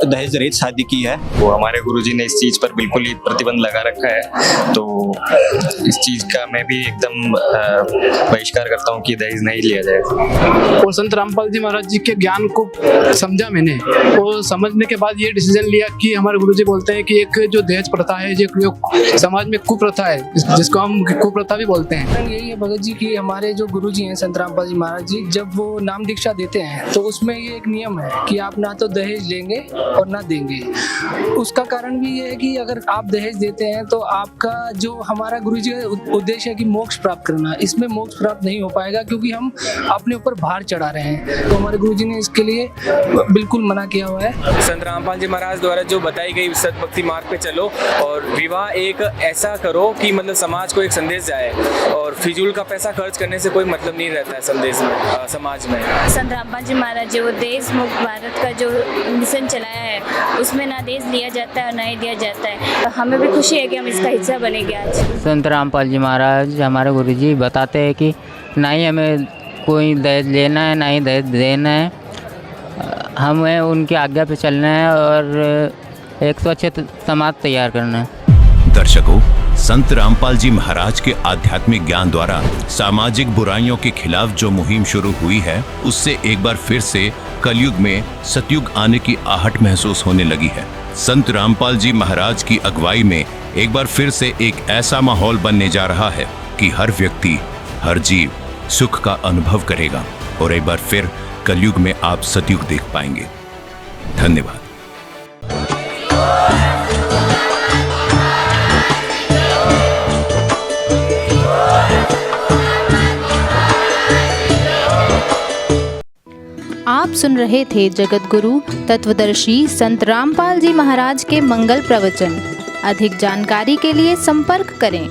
दहेज रहित शादी की है। वो हमारे गुरुजी ने इस चीज पर बिल्कुल ही प्रतिबंध लगा रखा है, तो इस चीज का मैं भी एकदम बहिष्कार करता हूँ कि दहेज नहीं लिया जाए। और संत रामपाल जी महाराज जी के ज्ञान को समझा मैंने, और समझने के बाद ये डिसीजन लिया कि हमारे गुरुजी बोलते हैं कि एक जो दहेज प्रथा है, जो समाज में कुप्रथा है, जिसको हम कुप्रथा भी बोलते हैं। यही है भगत जी की हमारे जो गुरुजी हैं संत रामपाल जी महाराज जी, जब वो नाम दीक्षा देते हैं तो उसमें ये एक नियम है कि आप ना तो दहेज लेंगे और ना देंगे। उसका कारण भी ये है कि अगर आप दहेज देते हैं तो आपका जो हमारा गुरुजी का उद्देश्य है कि मोक्ष प्राप्त करना, इसमें मोक्ष प्राप्त नहीं हो पाएगा क्योंकि हम अपने ऊपर भार चढ़ा रहे हैं। तो हमारे गुरुजी ने इसके लिए बिल्कुल मना किया हुआ है। संत रामपाल जी महाराज द्वारा जो बताई गई सत भक्ति मार्ग पे चलो और विवाह एक ऐसा करो कि मतलब समाज को एक संदेश जाए और फिजूल का पैसा खर्च करने से कोई मतलब नहीं रहता है संदेश में, समाज में। संत रामपाल जी महाराज जो देश मुक्त भारत का जो मिशन चलाया है उसमें ना देश लिया जाता है और ना ही दिया जाता है, तो हमें भी खुशी है कि हम इसका हिस्सा बनेंगे आज। संत रामपाल जी महाराज हमारे गुरुजी बताते हैं कि ना ही हमें कोई दहेज लेना है ना ही दहेज देना है, हमें उनकी आज्ञा पे चलना है और एक स्वच्छ समाज तैयार करना है। दर्शकों, संत रामपाल जी महाराज के आध्यात्मिक ज्ञान द्वारा सामाजिक बुराइयों के खिलाफ जो मुहिम शुरू हुई है, उससे एक बार फिर से कलयुग में सतयुग आने की आहट महसूस होने लगी है। संत रामपाल जी महाराज की अगुवाई में एक बार फिर से एक ऐसा माहौल बनने जा रहा है कि हर व्यक्ति, हर जीव सुख का अनुभव करेगा और एक बार फिर कलयुग में आप सतयुग देख पाएंगे। धन्यवाद। आप सुन रहे थे जगत गुरु तत्वदर्शी संत रामपाल जी महाराज के मंगल प्रवचन। अधिक जानकारी के लिए संपर्क करें।